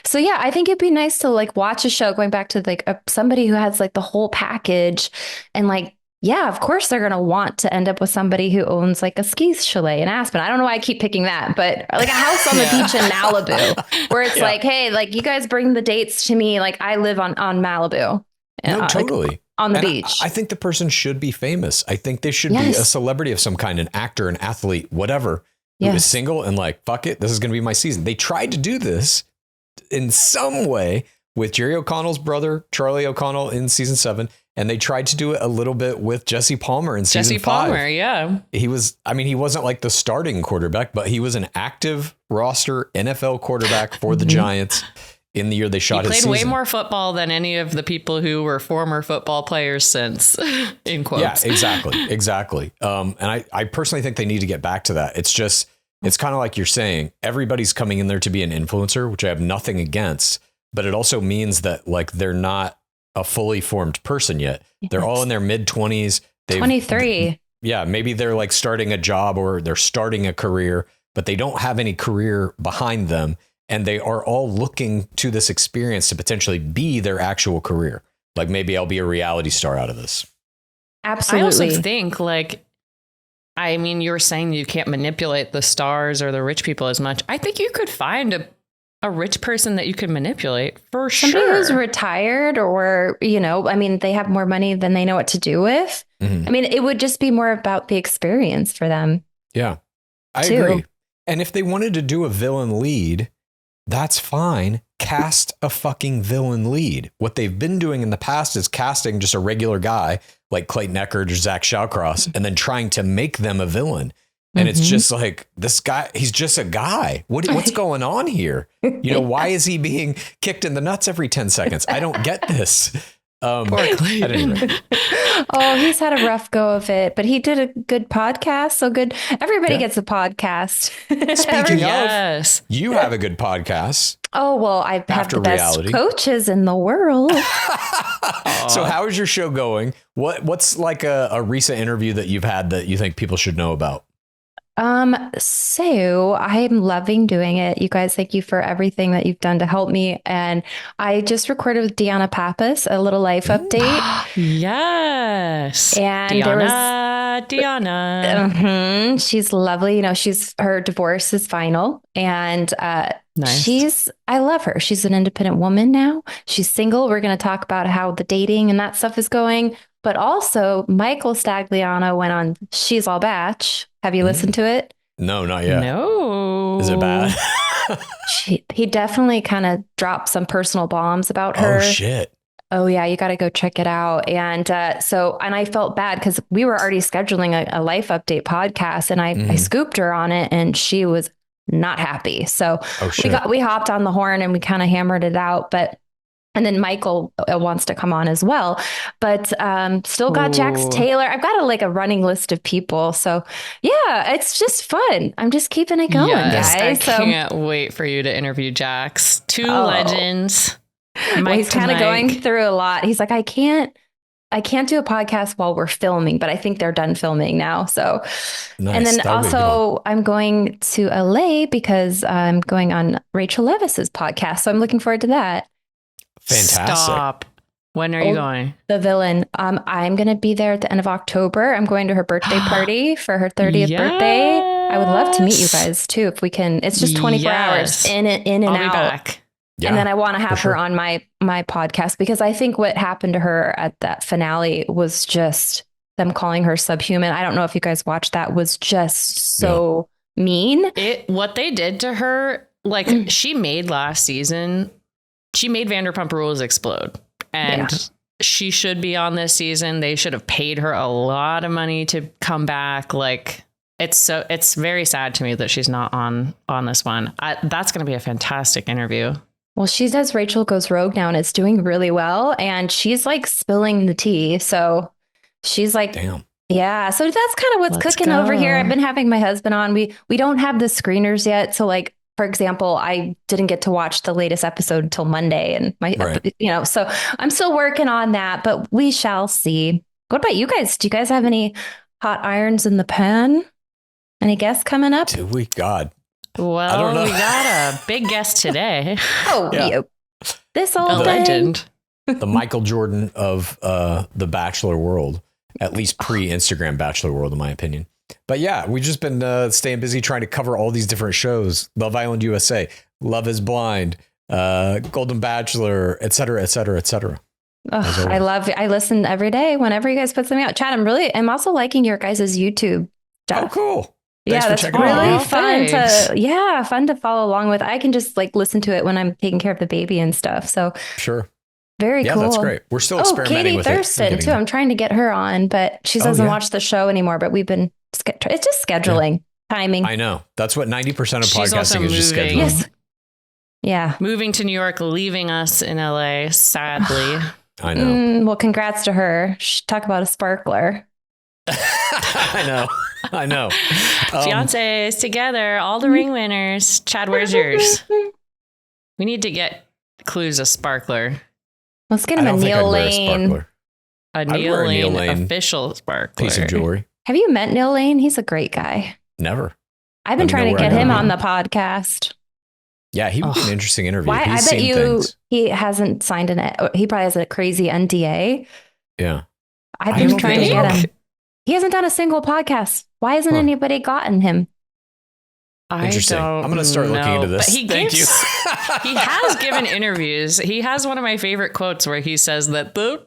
So yeah, I think it'd be nice to like watch a show going back to like somebody who has like the whole package and like, yeah, of course they're going to want to end up with somebody who owns like a ski chalet in Aspen. I don't know why I keep picking that, but like a house on the beach in Malibu where it's like, hey, like you guys bring the dates to me. Like I live on Malibu. No, totally. Like, on the beach. I think the person should be famous. I think they should be a celebrity of some kind, an actor, an athlete, whatever. Who is single and like, fuck it, this is going to be my season. They tried to do this in some way with Jerry O'Connell's brother, Charlie O'Connell in season 7. And they tried to do it a little bit with Jesse Palmer in season 5. Jesse Palmer, yeah. He wasn't like the starting quarterback, but he was an active roster NFL quarterback for the Giants in the year they shot his season. He played way more football than any of the people who were former football players since, in quotes. Yeah, exactly. And I personally think they need to get back to that. It's just, it's kind of like you're saying, everybody's coming in there to be an influencer, which I have nothing against, but it also means that like they're not a fully formed person yet. They're all in their mid-20s. 23. Yeah, maybe they're like starting a job or they're starting a career, but they don't have any career behind them. And they are all looking to this experience to potentially be their actual career. Like maybe I'll be a reality star out of this. Absolutely. I also think like, I mean, you were saying you can't manipulate the stars or the rich people as much. I think you could find a rich person that you could manipulate for sure. Somebody who's retired or, I mean, they have more money than they know what to do with. Mm-hmm. I mean, it would just be more about the experience for them. Yeah, I agree. And if they wanted to do a villain lead, that's fine. Cast a fucking villain lead. What they've been doing in the past is casting just a regular guy like Clayton Echard or Zach Shawcross and then trying to make them a villain. And it's just like, this guy, he's just a guy. What's going on here? Why is he being kicked in the nuts every 10 seconds? I don't get this. At any rate. Oh, he's had a rough go of it, but he did a good podcast. So good. Everybody gets a podcast. Speaking of, you have a good podcast. Oh, well, I have the best coaches in the world. So how is your show going? What's like a recent interview that you've had that you think people should know about? So I'm loving doing it. You guys, thank you for everything that you've done to help me. And I just recorded with Deanna Pappas, a little life update. Yes. And Deanna. She's lovely. Her divorce is final and, nice. I love her. She's an independent woman now. She's single. We're going to talk about how the dating and that stuff is going. But also, Michael Stagliano went on She's All Batch. Have you listened to it? No, not yet. No. Is it bad? He definitely kind of dropped some personal bombs about her. Oh, shit. Oh, yeah. You got to go check it out. And and I felt bad because we were already scheduling a life update podcast and I scooped her on it and she was not happy. So we hopped on the horn and we kind of hammered it out. And then Michael wants to come on as well, but still got Jax Taylor. I've got a running list of people. So yeah, it's just fun. I'm just keeping it going, guys. I can't wait for you to interview Jax. Two legends. He's kind of going through a lot. He's like, I can't do a podcast while we're filming, but I think they're done filming now. So, nice. And then also I'm going to LA because I'm going on Rachel Levis's podcast. So I'm looking forward to that. Fantastic. Stop. When are you going? The Villain. I'm going to be there at the end of October. I'm going to her birthday party for her 30th birthday. I would love to meet you guys too if we can. It's just 24 hours in and I'll out. Be back. Yeah, and then I want to have her on my podcast because I think what happened to her at that finale was just them calling her subhuman. I don't know if you guys watched that. Was just so mean. What they did to her, she made last season. She made Vanderpump Rules explode, and she should be on this season. They should have paid her a lot of money to come back. It's very sad to me that she's not on this one. That's going to be a fantastic interview. Well, she says Rachel Goes Rogue now and it's doing really well. And she's like spilling the tea. So she's like, damn. Yeah. So that's kind of what's cooking over here. I've been having my husband on. We don't have the screeners yet. So like, for example, I didn't get to watch the latest episode until Monday and so I'm still working on that, but we shall see. What about you guys? Do you guys have any hot irons in the pan? Any guests coming up? Do we? God. Well, we got a big guest today. This old legend. The Michael Jordan of the Bachelor world, at least pre-Instagram Bachelor world, in my opinion. But yeah, we've just been staying busy trying to cover all these different shows. Love Island USA, Love is Blind, Golden Bachelor, et cetera, et cetera, et cetera. I listen every day whenever you guys put something out. Chad, I'm also liking your guys' YouTube stuff. Oh, cool. Thanks that's really fun to follow along with. I can just like listen to it when I'm taking care of the baby and stuff. So sure. Very cool. Yeah, that's great. We're still experimenting with Thurston too. I'm trying to get her on, but she doesn't watch the show anymore, but we've been, it's just scheduling, timing. I know. That's what 90% of podcasting is, just scheduling. Yes. Yeah. Moving to New York, leaving us in LA, sadly. I know. Well, congrats to her. Talk about a sparkler. I know. Fiancés together, all the ring winners. Chad, where's yours? We need to get Clues a sparkler. Let's get him a Neil Lane. A Neil Lane official sparkler. Piece of jewelry. Have you met Neil Lane? He's a great guy. Never. I've been trying to get him on the podcast. Yeah, he would be an interesting interview. I bet he hasn't signed he probably has a crazy NDA. Yeah. I've been trying to get him. He hasn't done a single podcast. Why hasn't anybody gotten him? Interesting. I'm going to start looking into this. But Thank you. He has given interviews. He has one of my favorite quotes where he says that the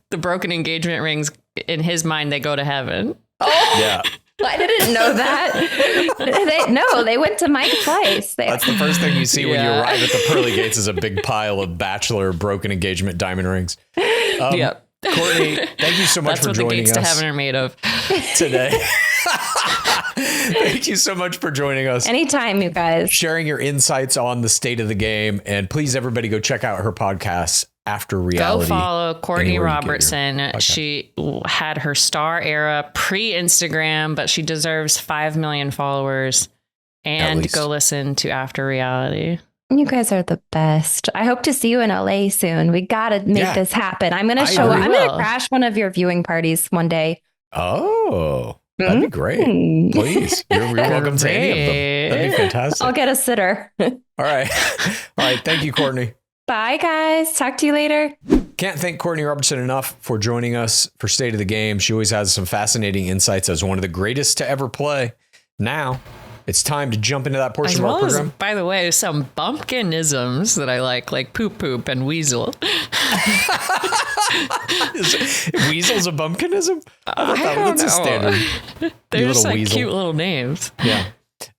broken engagement rings, in his mind, they go to heaven. Oh, yeah. I didn't know that. They went to Mike twice. That's the first thing you see when you arrive at the pearly gates is a big pile of Bachelor broken engagement diamond rings. Yep. Courtney, thank you so much for joining us. That's what the gates to heaven are made of today. Thank you so much for joining us. Anytime, you guys. Sharing your insights on the state of the game. And please, everybody, go check out her podcast, After Reality. Go follow Courtney Robertson. She had her star era pre-Instagram, but she deserves 5 million followers. And go listen to After Reality. You guys are the best. I hope to see you in LA soon. We got to make this happen. I'm going to I'm going to crash one of your viewing parties one day. Oh, that'd be great. Please. You're welcome to any of them. That'd be fantastic. I'll get a sitter. All right. Thank you, Courtney. Bye, guys. Talk to you later. Can't thank Courtney Robertson enough for joining us for State of the Game. She always has some fascinating insights as one of the greatest to ever play. Now, it's time to jump into that portion of our program. By the way, some bumpkinisms that I like poop poop and weasel. Weasel's a bumpkinism? I thought that's a standard. They're just like cute little names. Yeah.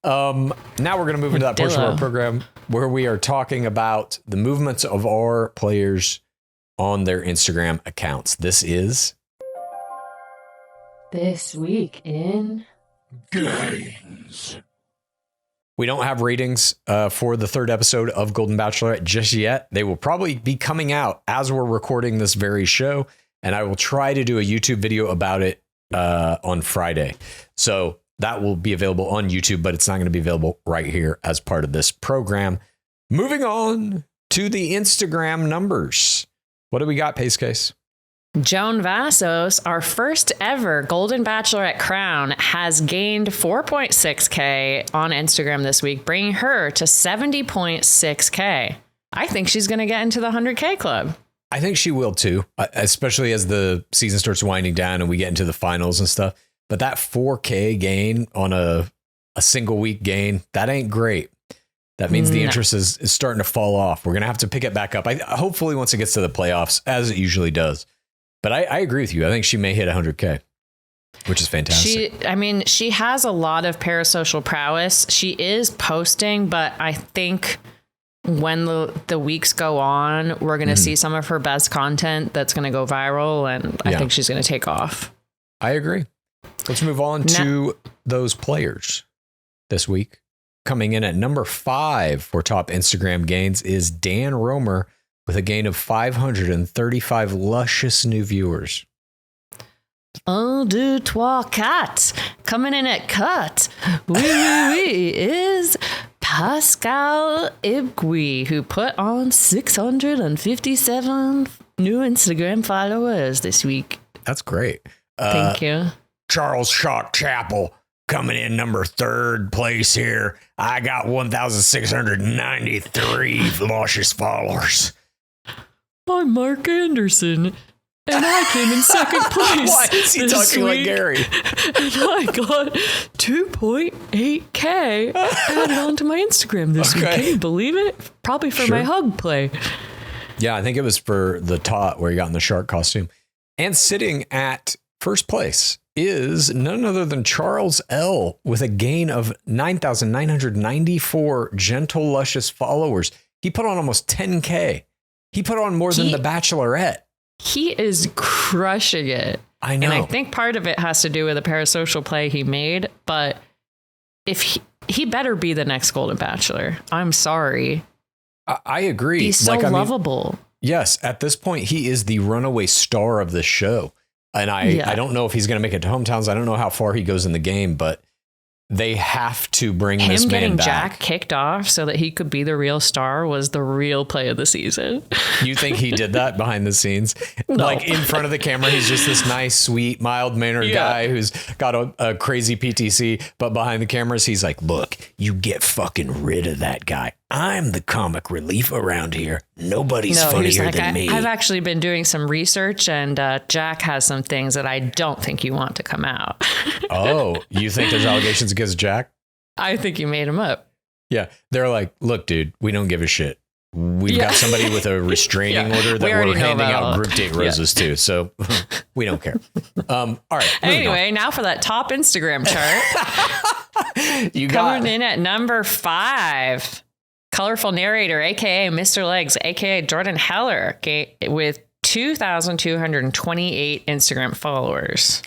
Now we're going to move into that portion of our program where we are talking about the movements of our players on their Instagram accounts. This is This Week in Games. We don't have ratings for the third episode of Golden Bachelorette just yet. They will probably be coming out as we're recording this very show, and I will try to do a YouTube video about it on Friday. So that will be available on YouTube, but it's not going to be available right here as part of this program. Moving on to the Instagram numbers. What do we got, PaceCase? Joan Vassos, our first ever Golden Bachelorette crown, has gained 4.6K on Instagram this week, bringing her to 70.6K. I think she's going to get into the 100K club. I think she will too, especially as the season starts winding down and we get into the finals and stuff. But that 4K gain on a single week gain, that ain't great. That means the interest is starting to fall off. We're going to have to pick it back up. Hopefully once it gets to the playoffs, as it usually does. But I agree with you. I think she may hit 100K, which is fantastic. She has a lot of parasocial prowess. She is posting, but I think when the weeks go on, we're going to see some of her best content that's going to go viral. And I think she's going to take off. I agree. Let's move on to those players this week. Coming in at number 5 for top Instagram gains is Dan Romer with a gain of 535 luscious new viewers. Un, deux, trois, quatre. Coming in at cut. Oui, is Pascal Ibgui, who put on 657 new Instagram followers this week. That's great. Thank you. Charles Shock Chapel coming in number 3rd place here. I got 1,693 luscious followers. I'm Mark Anderson, and I came in 2nd place. Why is he talking like Gary? And I got 2.8K added onto my Instagram this week. Can you believe it? Probably for my hug play. Yeah, I think it was for the tot where he got in the shark costume. And sitting at 1st place is none other than Charles L. with a gain of 9,994 gentle, luscious followers. He put on almost 10K. He put on more than the Bachelorette. He is crushing it. I know. And I think part of it has to do with the Parasocial play he made. But if he better be the next Golden Bachelor. I'm sorry. I agree. He's so lovable. Yes. At this point, he is the runaway star of the show. And I don't know if he's going to make it to hometowns. I don't know how far he goes in the game, but they have to bring this man back. Him getting Jack kicked off so that he could be the real star was the real play of the season. You think he did that behind the scenes? No. Like in front of the camera, he's just this nice, sweet, mild-mannered guy who's got a crazy PTC. But behind the cameras, he's like, look, you get fucking rid of that guy. I'm the comic relief around here. Nobody's funnier than me. I've actually been doing some research, and Jack has some things that I don't think you want to come out. Oh, you think there's allegations against Jack? I think you made him up. Yeah. They're like, look, dude, we don't give a shit. We've got somebody with a restraining order that we're handing out group date roses to. So we don't care. All right. Anyway, now for that top Instagram chart. Coming in at number 5. Colorful narrator, a.k.a. Mr. Legs, a.k.a. Jordan Heller, with 2,228 Instagram followers.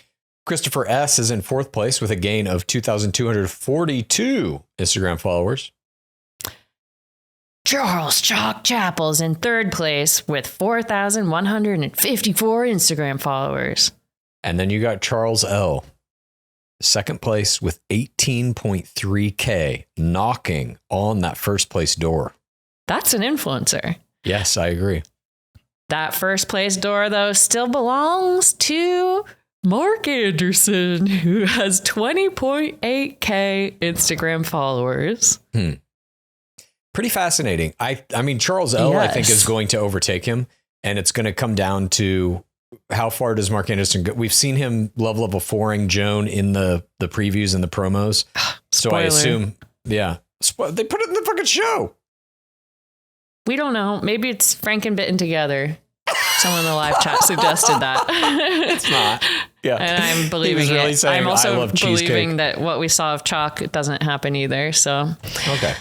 Christopher S. is in 4th place with a gain of 2,242 Instagram followers. Charles Chalk Chapel's in 3rd place with 4,154 Instagram followers. And then you got Charles L. 2nd place with 18.3K, knocking on that 1st place door. That's an influencer. Yes, I agree. That 1st place door, though, still belongs to Mark Anderson, who has 20.8K Instagram followers. Pretty fascinating. I mean, Charles L., I think, is going to overtake him, and it's going to come down to how far does Mark Anderson go? We've seen him level 4ing Joan in the previews and the promos. So I assume, they put it in the fucking show. We don't know. Maybe it's Frankenbitten together. Someone in the live chat suggested that. It's not. Yeah. And I'm believing really it. I'm also believing that what we saw of Chalk doesn't happen either. So. Okay.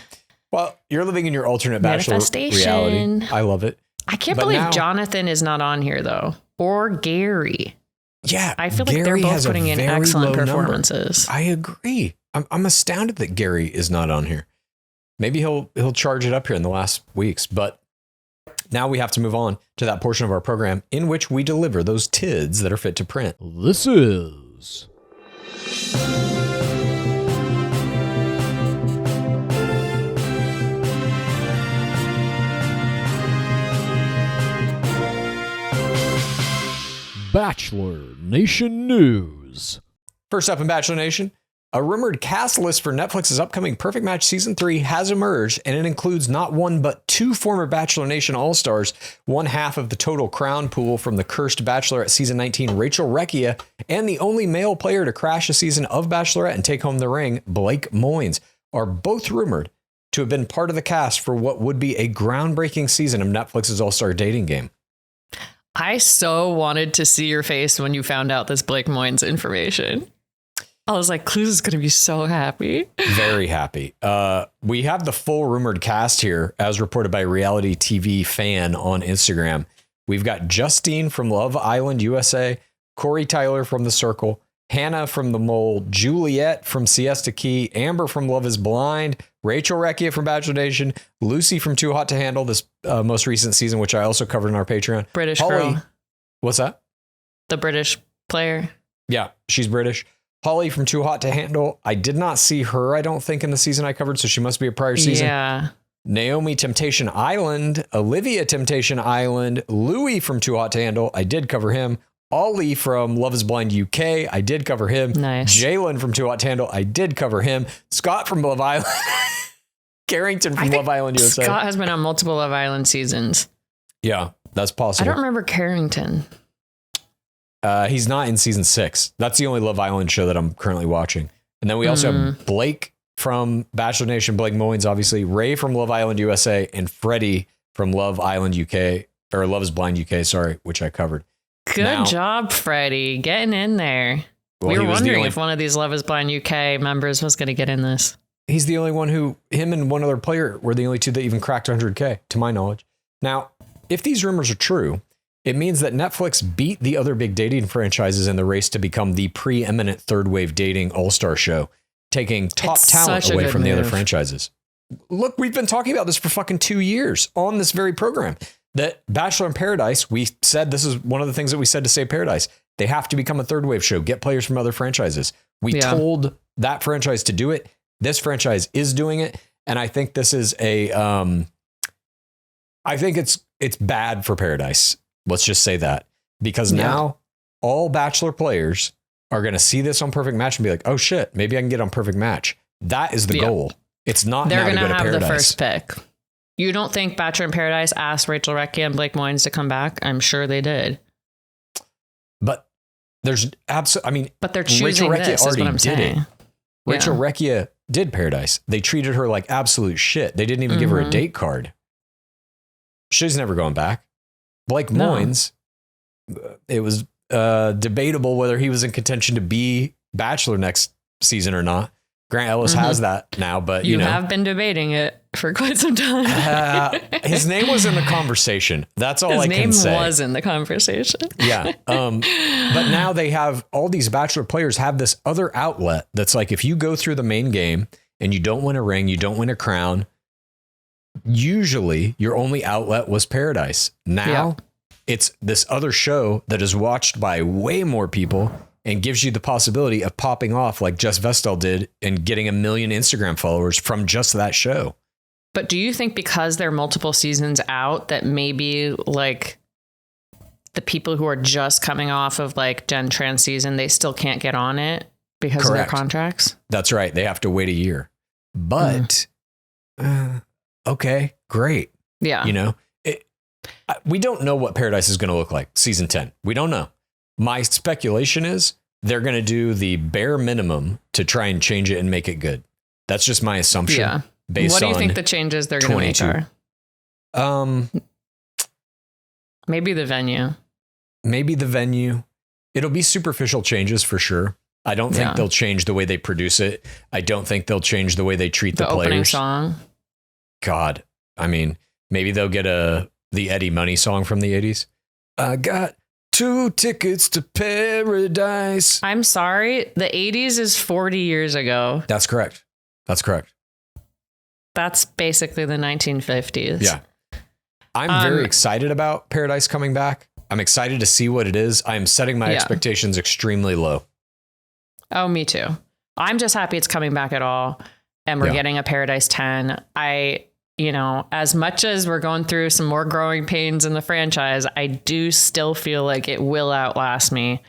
Well, you're living in your alternate Bachelor reality. I love it. I can't believe Jonathan is not on here, though. Or Gary. Yeah. I feel like they're both putting in excellent performances. I agree. I'm astounded that Gary is not on here. Maybe he'll charge it up here in the last weeks. But now we have to move on to that portion of our program in which we deliver those TIDs that are fit to print. This is... Bachelor Nation News. First up in Bachelor Nation, a rumored cast list for Netflix's upcoming Perfect Match Season 3 has emerged, and it includes not one but 2 former Bachelor Nation All-Stars, one half of the total crown pool from the cursed Bachelorette Season 19, Rachel Recchia, and the only male player to crash a season of Bachelorette and take home the ring, Blake Moynes, are both rumored to have been part of the cast for what would be a groundbreaking season of Netflix's All-Star Dating Game. I so wanted to see your face when you found out this Blake Moynes information. I was like, Clues is going to be so happy. Very happy. We have the full rumored cast here, as reported by Reality TV Fan on Instagram. We've got Justine from Love Island USA, Corey Tyler from The Circle, Hannah from The Mole, Juliet from Siesta Key, Amber from Love is Blind, Rachel Recchia from Bachelor Nation, Lucy from Too Hot to Handle, this most recent season, which I also covered in our Patreon. British Holly, girl. What's that? The British player. Yeah, she's British. Holly from Too Hot to Handle. I did not see her, I don't think, in the season I covered, so she must be a prior season. Yeah. Naomi Temptation Island, Olivia Temptation Island, Louis from Too Hot to Handle. I did cover him. Ollie from Love is Blind UK. I did cover him. Nice. Jalen from Too Hot to Handle. I did cover him. Scott from Love Island. Carrington from Love Island USA. Scott has been on multiple Love Island seasons. Yeah, that's possible. I don't remember Carrington. He's not in season 6. That's the only Love Island show that I'm currently watching. And then we also have Blake from Bachelor Nation, Blake Moynes, obviously, Ray from Love Island USA, and Freddie from Love Island UK, or Love is Blind UK, sorry, which I covered. Good job, Freddie, getting in there. Well, we were wondering if one of these Love is Blind UK members was going to get in this. He's the only one him and one other player were the only two that even cracked 100K, to my knowledge. Now, if these rumors are true, it means that Netflix beat the other big dating franchises in the race to become the preeminent third wave dating all-star show, taking top talent away from the other franchises. Look, we've been talking about this for fucking 2 years on this very program. That Bachelor in Paradise, we said this is one of the things that we said to Save Paradise. They have to become a third wave show, get players from other franchises. We told that franchise to do it. This franchise is doing it. And I think this is I think it's bad for Paradise. Let's just say that, because now all Bachelor players are going to see this on Perfect Match and be like, oh shit, maybe I can get on Perfect Match. That is the goal. It's not they're going to have Paradise. The first pick. You don't think Bachelor in Paradise asked Rachel Recchia and Blake Moynes to come back? I'm sure they did. But there's absolutely, but they're choosing Rachel Recchia this, already is what I'm did saying. it. Rachel Recchia did Paradise. They treated her like absolute shit. They didn't even give her a date card. She's never going back. Blake Moynes, it was debatable whether he was in contention to be Bachelor next season or not. Grant Ellis has that now, but you know. have been debating it for quite some time. His name was in the conversation. That's all I can say. His name was in the conversation. Yeah. But now they have all these Bachelor players have this other outlet that's like, if you go through the main game and you don't win a ring, you don't win a crown, usually your only outlet was Paradise. Now it's this other show that is watched by way more people and gives you the possibility of popping off like Jess Vestal did and getting 1 million Instagram followers from just that show. But do you think because there are multiple seasons out that maybe like the people who are just coming off of like Gen Trans season, they still can't get on it because of their contracts? That's right. They have to wait a year. But okay, great. Yeah. You know, we don't know what Paradise is going to look like season 10. We don't know. My speculation is they're going to do the bare minimum to try and change it and make it good. That's just my assumption. Yeah. Based what do you on think the changes they're going to make are? Maybe the venue. It'll be superficial changes for sure. I don't think they'll change the way they produce it. I don't think they'll change the way they treat the players. Opening song. God, I mean, maybe they'll get the Eddie Money song from the 80s. I got 2 tickets to paradise. I'm sorry. The 80s is 40 years ago. That's correct. That's basically the 1950s. Yeah. I'm very excited about Paradise coming back. I'm excited to see what it is. I am setting my expectations extremely low. Oh, me too. I'm just happy it's coming back at all. And we're getting a Paradise 10. As much as we're going through some more growing pains in the franchise, I do still feel like it will outlast me.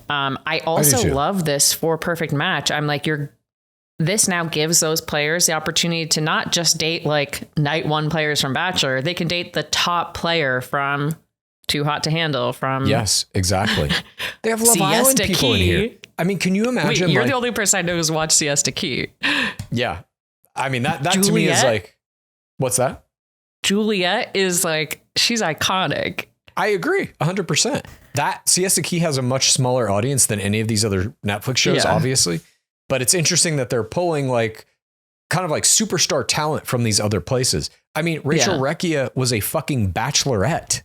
I also love this for Perfect Match. I'm like, this now gives those players the opportunity to not just date like night one players from Bachelor. They can date the top player from Too Hot to Handle from. Yes, exactly. They have Love Island people in here. I mean, can you imagine? Wait, you're the only person I know who's watched Siesta Key. Yeah. I mean, that to me is like, what's that? Juliet is like, she's iconic. I agree 100%. That Siesta Key has a much smaller audience than any of these other Netflix shows, obviously. But it's interesting that they're pulling like kind of like superstar talent from these other places. I mean, Rachel Recchia was a fucking bachelorette.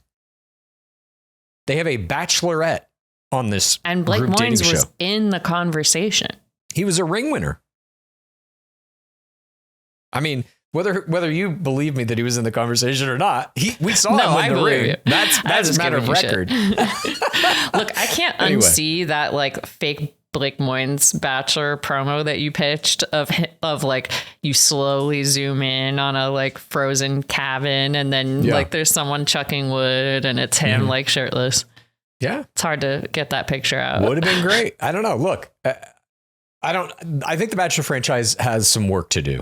They have a bachelorette on this. And Blake Moynes was in the conversation. He was a ring winner. I mean, whether you believe me that he was in the conversation or not, we saw him in the ring. You. That's a matter of record. Look, I can't unsee that like fake Blake Moynes Bachelor promo that you pitched of like you slowly zoom in on a like frozen cabin and then like there's someone chucking wood and it's him like shirtless. Yeah. It's hard to get that picture out. Would have been great. I don't know. Look, I think the Bachelor franchise has some work to do.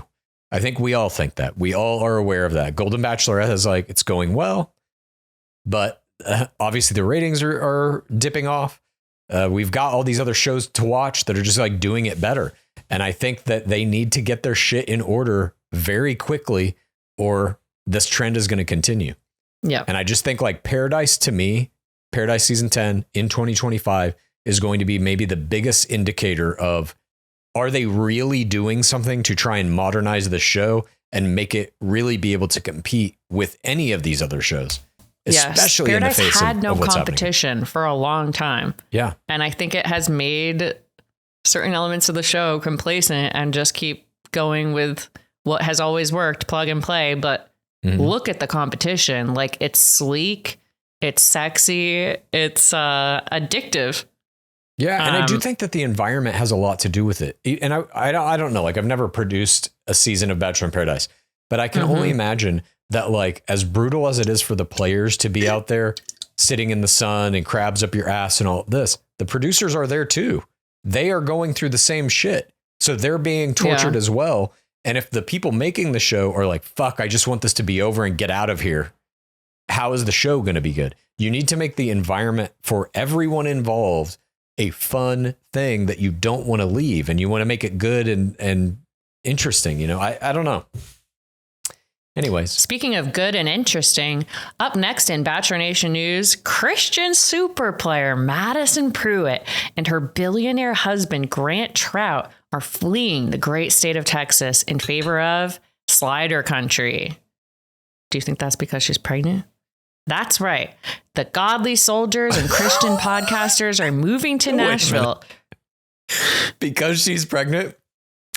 I think we all think that. We all are aware of that. Golden Bachelorette is like, it's going well, but obviously the ratings are dipping off. We've got all these other shows to watch that are just like doing it better. And I think that they need to get their shit in order very quickly or this trend is going to continue. Yeah. And I just think like Paradise to me, Paradise season 10 in 2025 is going to be maybe the biggest indicator of, are they really doing something to try and modernize the show and make it really be able to compete with any of these other shows? Especially Paradise in the face had no of what's competition happening. For a long time. Yeah. And I think it has made certain elements of the show complacent and just keep going with what has always worked, plug and play. But look at the competition. Like it's sleek, it's sexy, it's addictive. Yeah, and I do think that the environment has a lot to do with it. And I don't know, like I've never produced a season of Bachelor in Paradise, but I can only imagine that like as brutal as it is for the players to be out there sitting in the sun and crabs up your ass and all this, the producers are there too. They are going through the same shit. So they're being tortured as well. And if the people making the show are like, fuck, I just want this to be over and get out of here, how is the show going to be good? You need to make the environment for everyone involved a fun thing that you don't want to leave, and you want to make it good and interesting. You know, I don't know. Anyways, speaking of good and interesting, up next in Bachelor Nation news, Christian super player Madison Pruitt and her billionaire husband Grant Trout are fleeing the great state of Texas in favor of Slider Country. Do you think that's because she's pregnant? That's right. The godly soldiers and Christian podcasters are moving to Nashville. Because she's pregnant?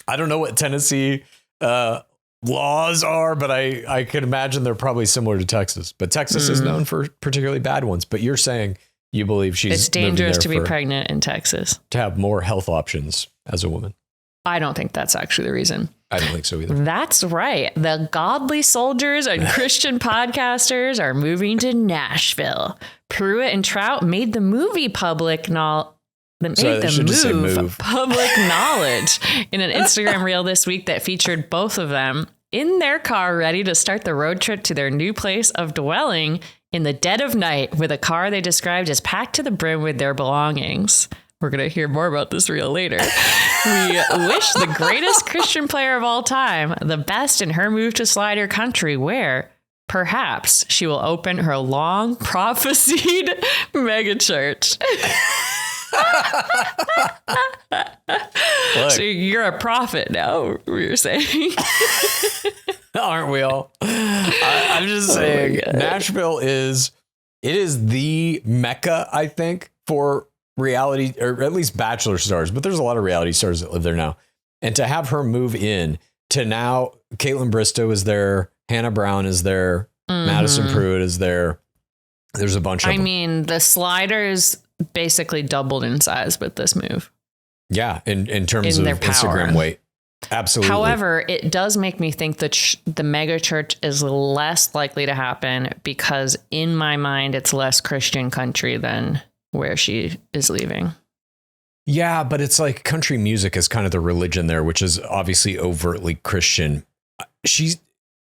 I don't know what Tennessee laws are, but I can imagine they're probably similar to Texas. But Texas is known for particularly bad ones. But you're saying you believe she's it's dangerous to be pregnant in Texas. To have more health options as a woman. I don't think that's actually the reason. I don't think so either. That's right. The godly soldiers and Christian podcasters are moving to Nashville. Pruitt and Trout made the movie public knowledge in an Instagram reel this week that featured both of them in their car ready to start the road trip to their new place of dwelling in the dead of night with a car they described as packed to the brim with their belongings. We're going to hear more about this reel later. We wish the greatest Christian player of all time the best in her move to Slider Country, where perhaps she will open her long prophesied megachurch. So you're a prophet now, you're saying. Aren't we all? I'm just saying Nashville is the Mecca, I think, for reality, or at least Bachelor stars, but there's a lot of reality stars that live there now. And to have her move in to now, Caitlin Bristow is there, Hannah Brown is there, Madison Pruitt is there. There's a bunch of them. I mean, the Sliders basically doubled in size with this move. Yeah, in terms of Instagram weight. Absolutely. However, it does make me think that the mega church is less likely to happen because in my mind, it's less Christian country than where she is leaving. Yeah, but it's like country music is kind of the religion there, which is obviously overtly Christian.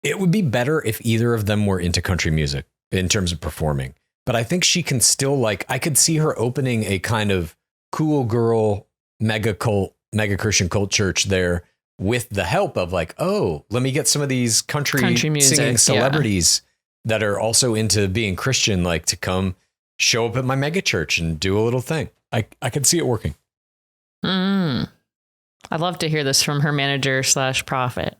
It would be better if either of them were into country music in terms of performing. But I think she can still I could see her opening a kind of cool girl, mega Christian cult church there with the help of let me get some of these country music, singing celebrities that are also into being Christian, to come show up at my mega church and do a little thing. I could see it working. I'd love to hear this from her manager / prophet.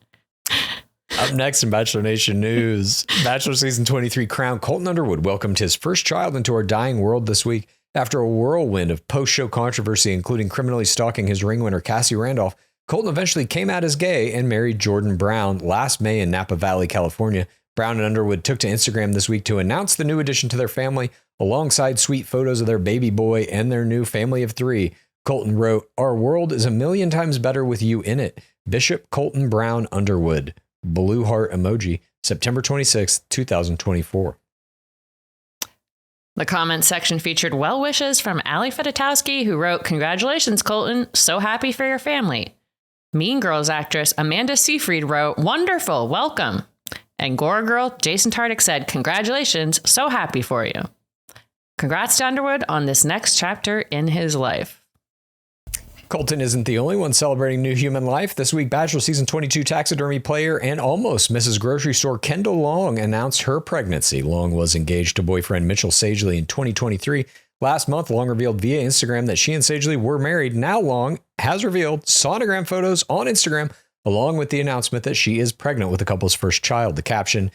Up next in Bachelor Nation news, Bachelor Season 23 crown Colton Underwood welcomed his first child into our dying world this week After a whirlwind of post-show controversy, including criminally stalking his ring winner Cassie Randolph, Colton eventually came out as gay and married Jordan Brown last May in Napa Valley, California. Brown and Underwood took to Instagram this week to announce the new addition to their family, alongside sweet photos of their baby boy and their new family of 3. Colton wrote, "Our world is a million times better with you in it. Bishop Colton Brown Underwood." Blue heart emoji, September 26th, 2024. The comments section featured well wishes from Ali Fedotowsky, who wrote, "Congratulations, Colton. So happy for your family." Mean Girls actress Amanda Seyfried wrote, "Wonderful. Welcome." And Gore Girl Jason Tardik said, "Congratulations. So happy for you." Congrats to Underwood on this next chapter in his life. Colton isn't the only one celebrating new human life. This week, Bachelor Season 22 taxidermy player and almost Mrs. Grocery Store Kendall Long announced her pregnancy. Long was engaged to boyfriend Mitchell Sagely in 2023. Last month, Long revealed via Instagram that she and Sagely were married. Now Long has revealed sonogram photos on Instagram, along with the announcement that she is pregnant with the couple's first child. The caption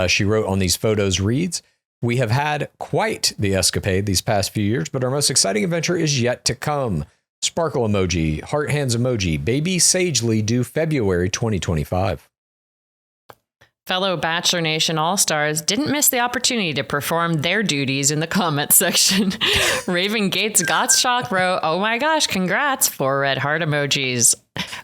she wrote on these photos reads, "We have had quite the escapade these past few years, but our most exciting adventure is yet to come. Sparkle emoji, heart hands emoji, baby Sagely due February 2025. Fellow Bachelor Nation All-Stars didn't miss the opportunity to perform their duties in the comments section. Raven Gates Gottschalk wrote, "Oh my gosh, congrats," 4 red heart emojis.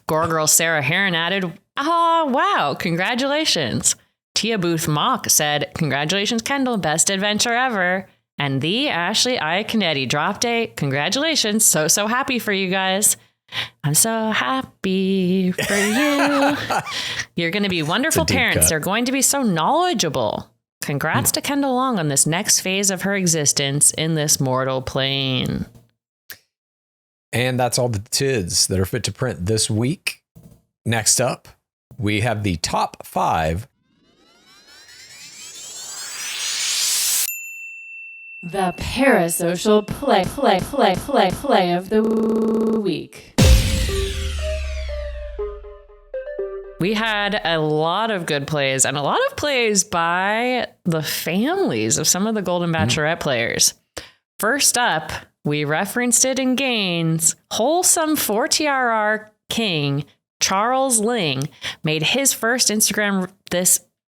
Gore Girl Sarah Heron added, "Oh, wow, congratulations." Tia Booth Mock said, "Congratulations, Kendall, best adventure ever." And the Ashley Iaconetti dropped a "Congratulations, so happy for you guys. I'm so happy for you. You're going to be wonderful parents. Cut. They're going to be so knowledgeable. Congrats to Kendall Long on this next phase of her existence in this mortal plane." And that's all the tids that are fit to print this week. Next up, we have the top 5. The Parasocial play of the week. We had a lot of good plays and a lot of plays by the families of some of the Golden Bachelorette players. First up, we referenced it in Gaines. Wholesome 4TRR king Charles Ling made his first Instagram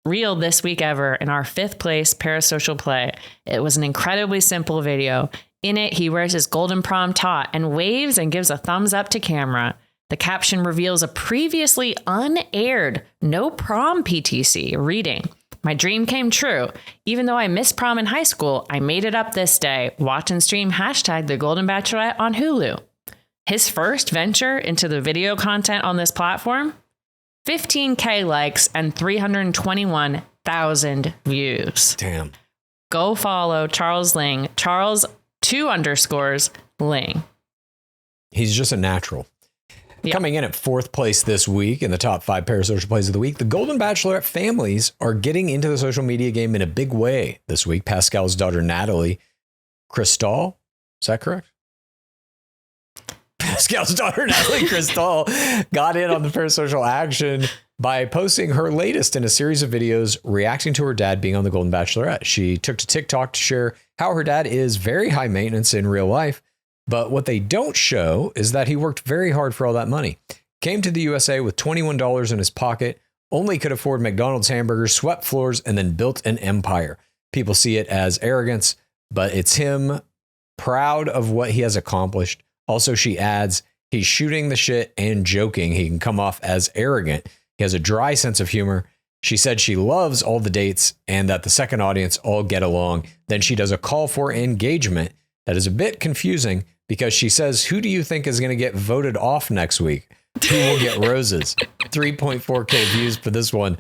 reel this week ever in our 5th place Parasocial play. It was an incredibly simple video. In it, he wears his golden prom tot and waves and gives a thumbs up to camera. The caption reveals a previously unaired no prom PTC reading, "My dream came true. Even though I missed prom in high school, I made it up this day. Watch and stream #The Golden Bachelorette on Hulu." His first venture into the video content on this platform, 15K likes and 321,000 views. Damn. Go follow Charles Ling. Charles 2_ Ling. He's just a natural. Yep. Coming in at 4th place this week in the top 5 Parasocial plays of the week, the Golden Bachelorette families are getting into the social media game in a big way this week. Pascal's daughter, Natalie Cristal, is that correct? Pascal's daughter, Natalie Cristal, got in on the Parasocial action by posting her latest in a series of videos reacting to her dad being on the Golden Bachelorette. She took to TikTok to share how her dad is very high maintenance in real life, but what they don't show is that he worked very hard for all that money. Came to the USA with $21 in his pocket, only could afford McDonald's hamburgers, swept floors, and then built an empire. People see it as arrogance, but it's him proud of what he has accomplished. Also, she adds, he's shooting the shit and joking. He can come off as arrogant. He has a dry sense of humor. She said she loves all the dates and that the second audience all get along. Then she does a call for engagement that is a bit confusing because she says, "Who do you think is going to get voted off next week? Who will get roses?" 3.4K views for this one.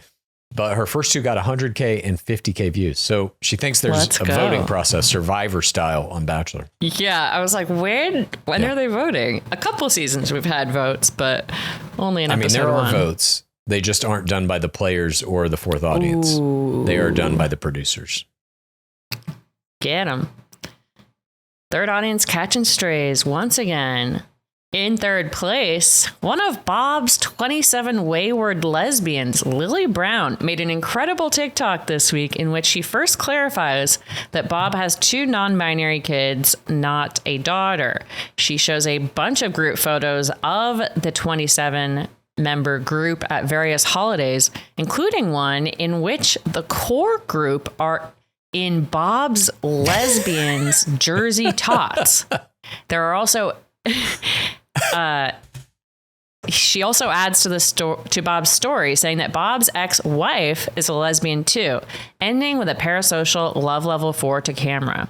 But her first 2 got 100K and 50K views. So she thinks there's voting process, Survivor style on Bachelor. Yeah, I was like, when are they voting? A couple seasons we've had votes, but only in episode 1. There are votes. They just aren't done by the players or the 4th audience. Ooh. They are done by the producers. Get them. 3rd audience catching strays once again. In third place, one of Bob's 27 wayward lesbians, Lily Brown, made an incredible TikTok this week in which she first clarifies that Bob has 2 non-binary kids, not a daughter. She shows a bunch of group photos of the 27-member group at various holidays, including one in which the core group are in Bob's lesbians Jersey tots. There are also... she also adds to Bob's story saying that Bob's ex-wife is a lesbian too, ending with a Parasocial love level 4 to camera.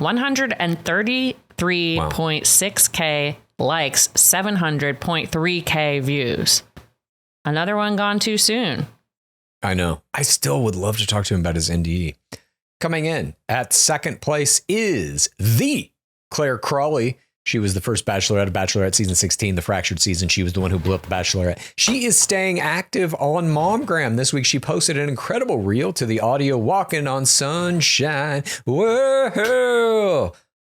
133.6K likes, 700.3K views. Another one gone too soon. I know. I still would love to talk to him about his NDE. Coming in at second place is the Claire Crawley. She was the first Bachelorette of Bachelorette season 16, the fractured season. She was the one who blew up the Bachelorette. She is staying active on Momgram. This week, she posted an incredible reel to the audio Walking on Sunshine. Whoa.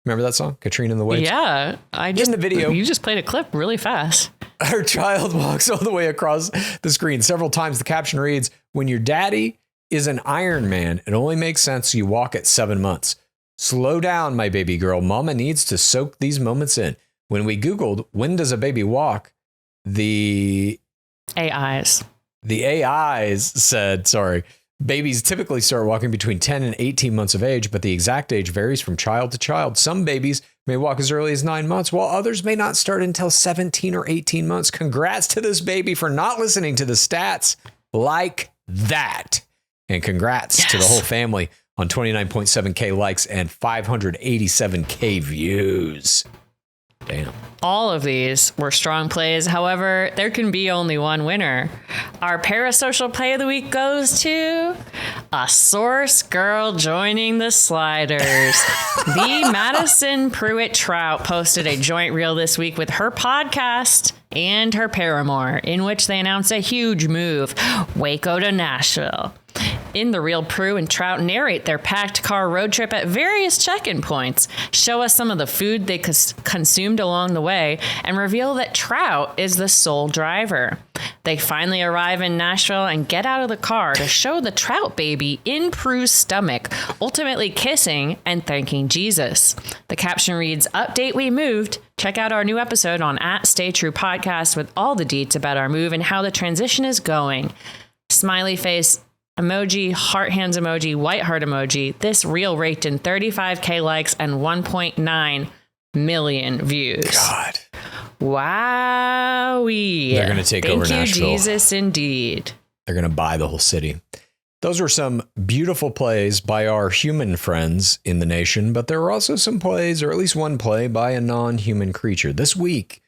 Remember that song? Katrina and the Waves? Yeah. In the video, you just played a clip really fast. Her child walks all the way across the screen. Several times the caption reads, "When your daddy is an Iron Man, it only makes sense you walk at 7 months. Slow down, my baby girl. Mama needs to soak these moments in." When we Googled, when does a baby walk? The AIs said, babies typically start walking between 10 and 18 months of age, but the exact age varies from child to child. Some babies may walk as early as 9 months, while others may not start until 17 or 18 months. Congrats to this baby for not listening to the stats like that. And congrats to the whole family on 29.7K likes and 587K views. Damn. All of these were strong plays. However, there can be only one winner. Our Parasocial play of the week goes to a source girl joining the sliders. The Madison Pruitt Trout posted a joint reel this week with her podcast and her paramour, in which they announced a huge move, Waco to Nashville. In the reel, Prue and Trout narrate their packed car road trip at various check-in points, show us some of the food they consumed along the way, and reveal that Trout is the sole driver. They finally arrive in Nashville and get out of the car to show the Trout baby in Prue's stomach, ultimately kissing and thanking Jesus. The caption reads, "Update, we moved. Check out our new episode on @StayTrue Podcast with all the deets about our move and how the transition is going." Smiley face emoji, heart hands emoji, white heart emoji. This reel raked in 35K likes and 1.9 million views. God. Wowee. They're going to take over Nashville. Thank you, Jesus, indeed. They're going to buy the whole city. Those were some beautiful plays by our human friends in the nation, but there were also some plays, or at least one play, by a non-human creature. This week,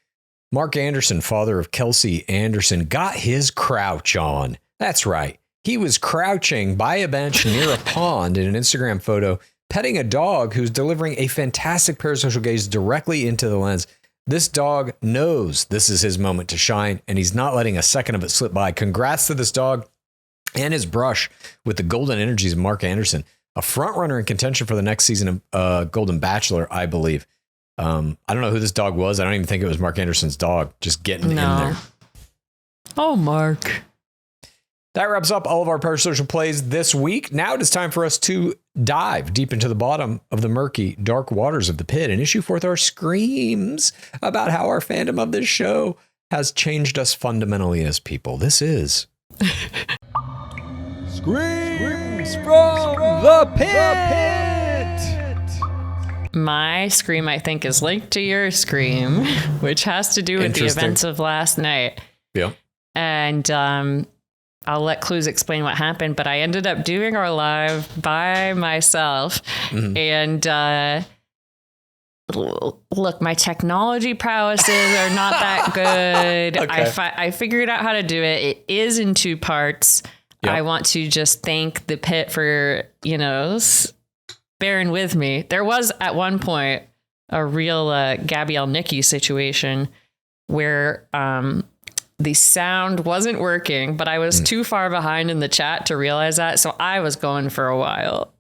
Mark Anderson, father of Kelsey Anderson, got his crouch on. That's right. He was crouching by a bench near a pond in an Instagram photo, petting a dog who's delivering a fantastic parasocial gaze directly into the lens. This dog knows this is his moment to shine, and he's not letting a second of it slip by. Congrats to this dog and his brush with the golden energies of Mark Anderson, a front runner in contention for the next season of Golden Bachelor, I believe. I don't know who this dog was. I don't even think it was Mark Anderson's dog. Just getting in there. Oh, Mark. That wraps up all of our parasocial plays this week. Now it is time for us to dive deep into the bottom of the murky, dark waters of the pit and issue forth our screams about how our fandom of this show has changed us fundamentally as people. This is Screams from the Pit! My scream, I think, is linked to your scream, which has to do with the events of last night. Yeah. And I'll let Clues explain what happened, but I ended up doing our live by myself. Mm-hmm. And look, my technology prowesses are not that good. Okay. I figured out how to do it. It is in 2 parts. Yep. I want to just thank the pit for, bearing with me. There was at one point a real Gabrielle Nikki situation where the sound wasn't working, but I was too far behind in the chat to realize that. So I was going for a while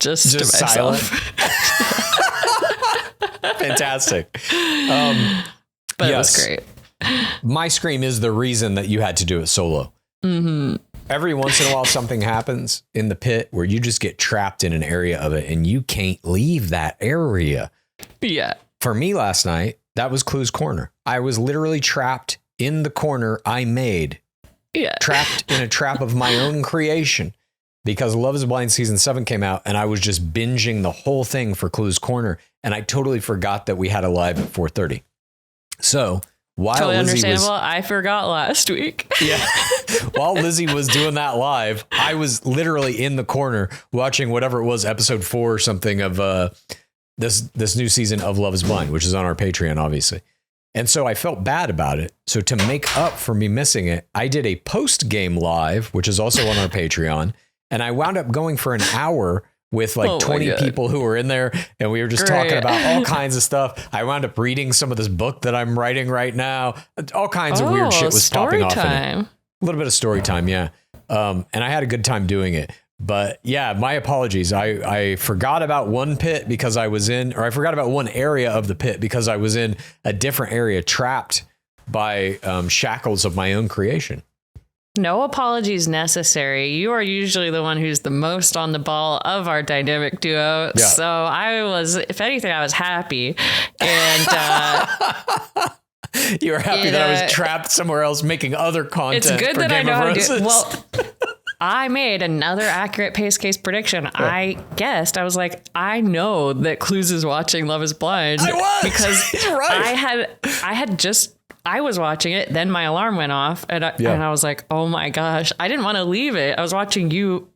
just to myself. Fantastic. but it was great. My scream is the reason that you had to do it solo. Mm-hmm. Every once in a while, something happens in the pit where you just get trapped in an area of it and you can't leave that area. Yeah. For me last night, that was Clue's Corner. I was literally trapped in the corner I made. Yeah. Trapped in a trap of my own creation because Love is Blind season 7 came out and I was just binging the whole thing for Clue's Corner. And I totally forgot that we had a live at 4:30. So while totally Lizzie understandable. I forgot last week. Yeah. While Lizzie was doing that live, I was literally in the corner watching whatever it was, episode 4 or something of this new season of Love is Blind, which is on our Patreon, obviously. And so I felt bad about it. So to make up for me missing it, I did a post-game live, which is also on our Patreon. And I wound up going for an hour with like 20 people who were in there. And we were just talking about all kinds of stuff. I wound up reading some of this book that I'm writing right now. All kinds of weird shit was popping off in it. A little bit of story time, yeah. And I had a good time doing it. But yeah, my apologies. I forgot about one pit because I was in, or I forgot about one area of the pit because I was in a different area trapped by shackles of my own creation. No apologies necessary. You are usually the one who's the most on the ball of our dynamic duo. Yeah. So I was, if anything, I was happy. And you were happy that I was trapped somewhere else making other content. It's good that I know how to do it. Well, I made another accurate PaceCase prediction. Yeah. I guessed. I was like, I know that Clues is watching Love is Blind. I was! Because right. I was watching it, then my alarm went off, and I was like, oh my gosh. I didn't want to leave it. I was watching you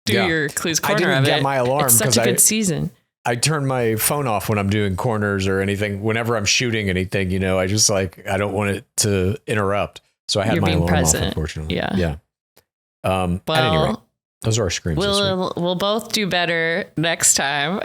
do your Clues Corner of it. I didn't get my alarm. It's such a good season. I turn my phone off when I'm doing corners or anything. Whenever I'm shooting anything, I just I don't want it to interrupt. So I had my alarm off, unfortunately. Yeah. At any rate, those are our screams. We'll both do better next time.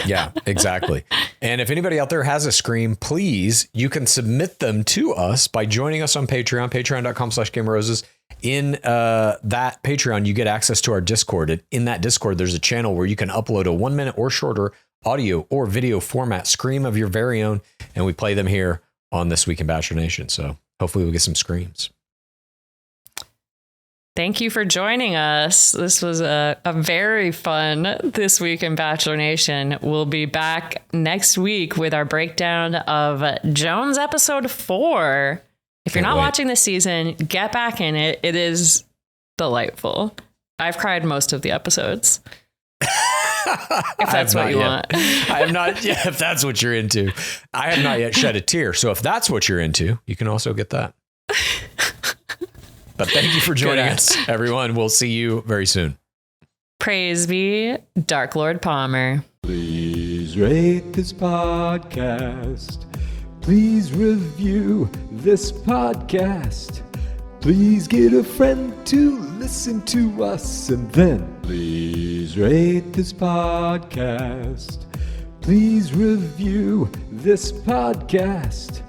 Yeah, exactly. And if anybody out there has a scream, please, you can submit them to us by joining us on Patreon, patreon.com/GameRoses. In that Patreon, you get access to our Discord. And in that Discord, there's a channel where you can upload a 1 minute or shorter audio or video format scream of your very own. And we play them here on This Week in Bachelor Nation. So hopefully we'll get some screams. Thank you for joining us. This was a very fun This Week in Bachelor Nation. We'll be back next week with our breakdown of Jones episode 4. If you're not watching this season, get back in it. It is delightful. I've cried most of the episodes. If that's what you want. I have not yet. If that's what you're into. I have not yet shed a tear. So if that's what you're into, you can also get that. But thank you for joining us, everyone. We'll see you very soon. Praise be Dark Lord Palmer. Please rate this podcast. Please review this podcast. Please get a friend to listen to us. And then please rate this podcast. Please review this podcast.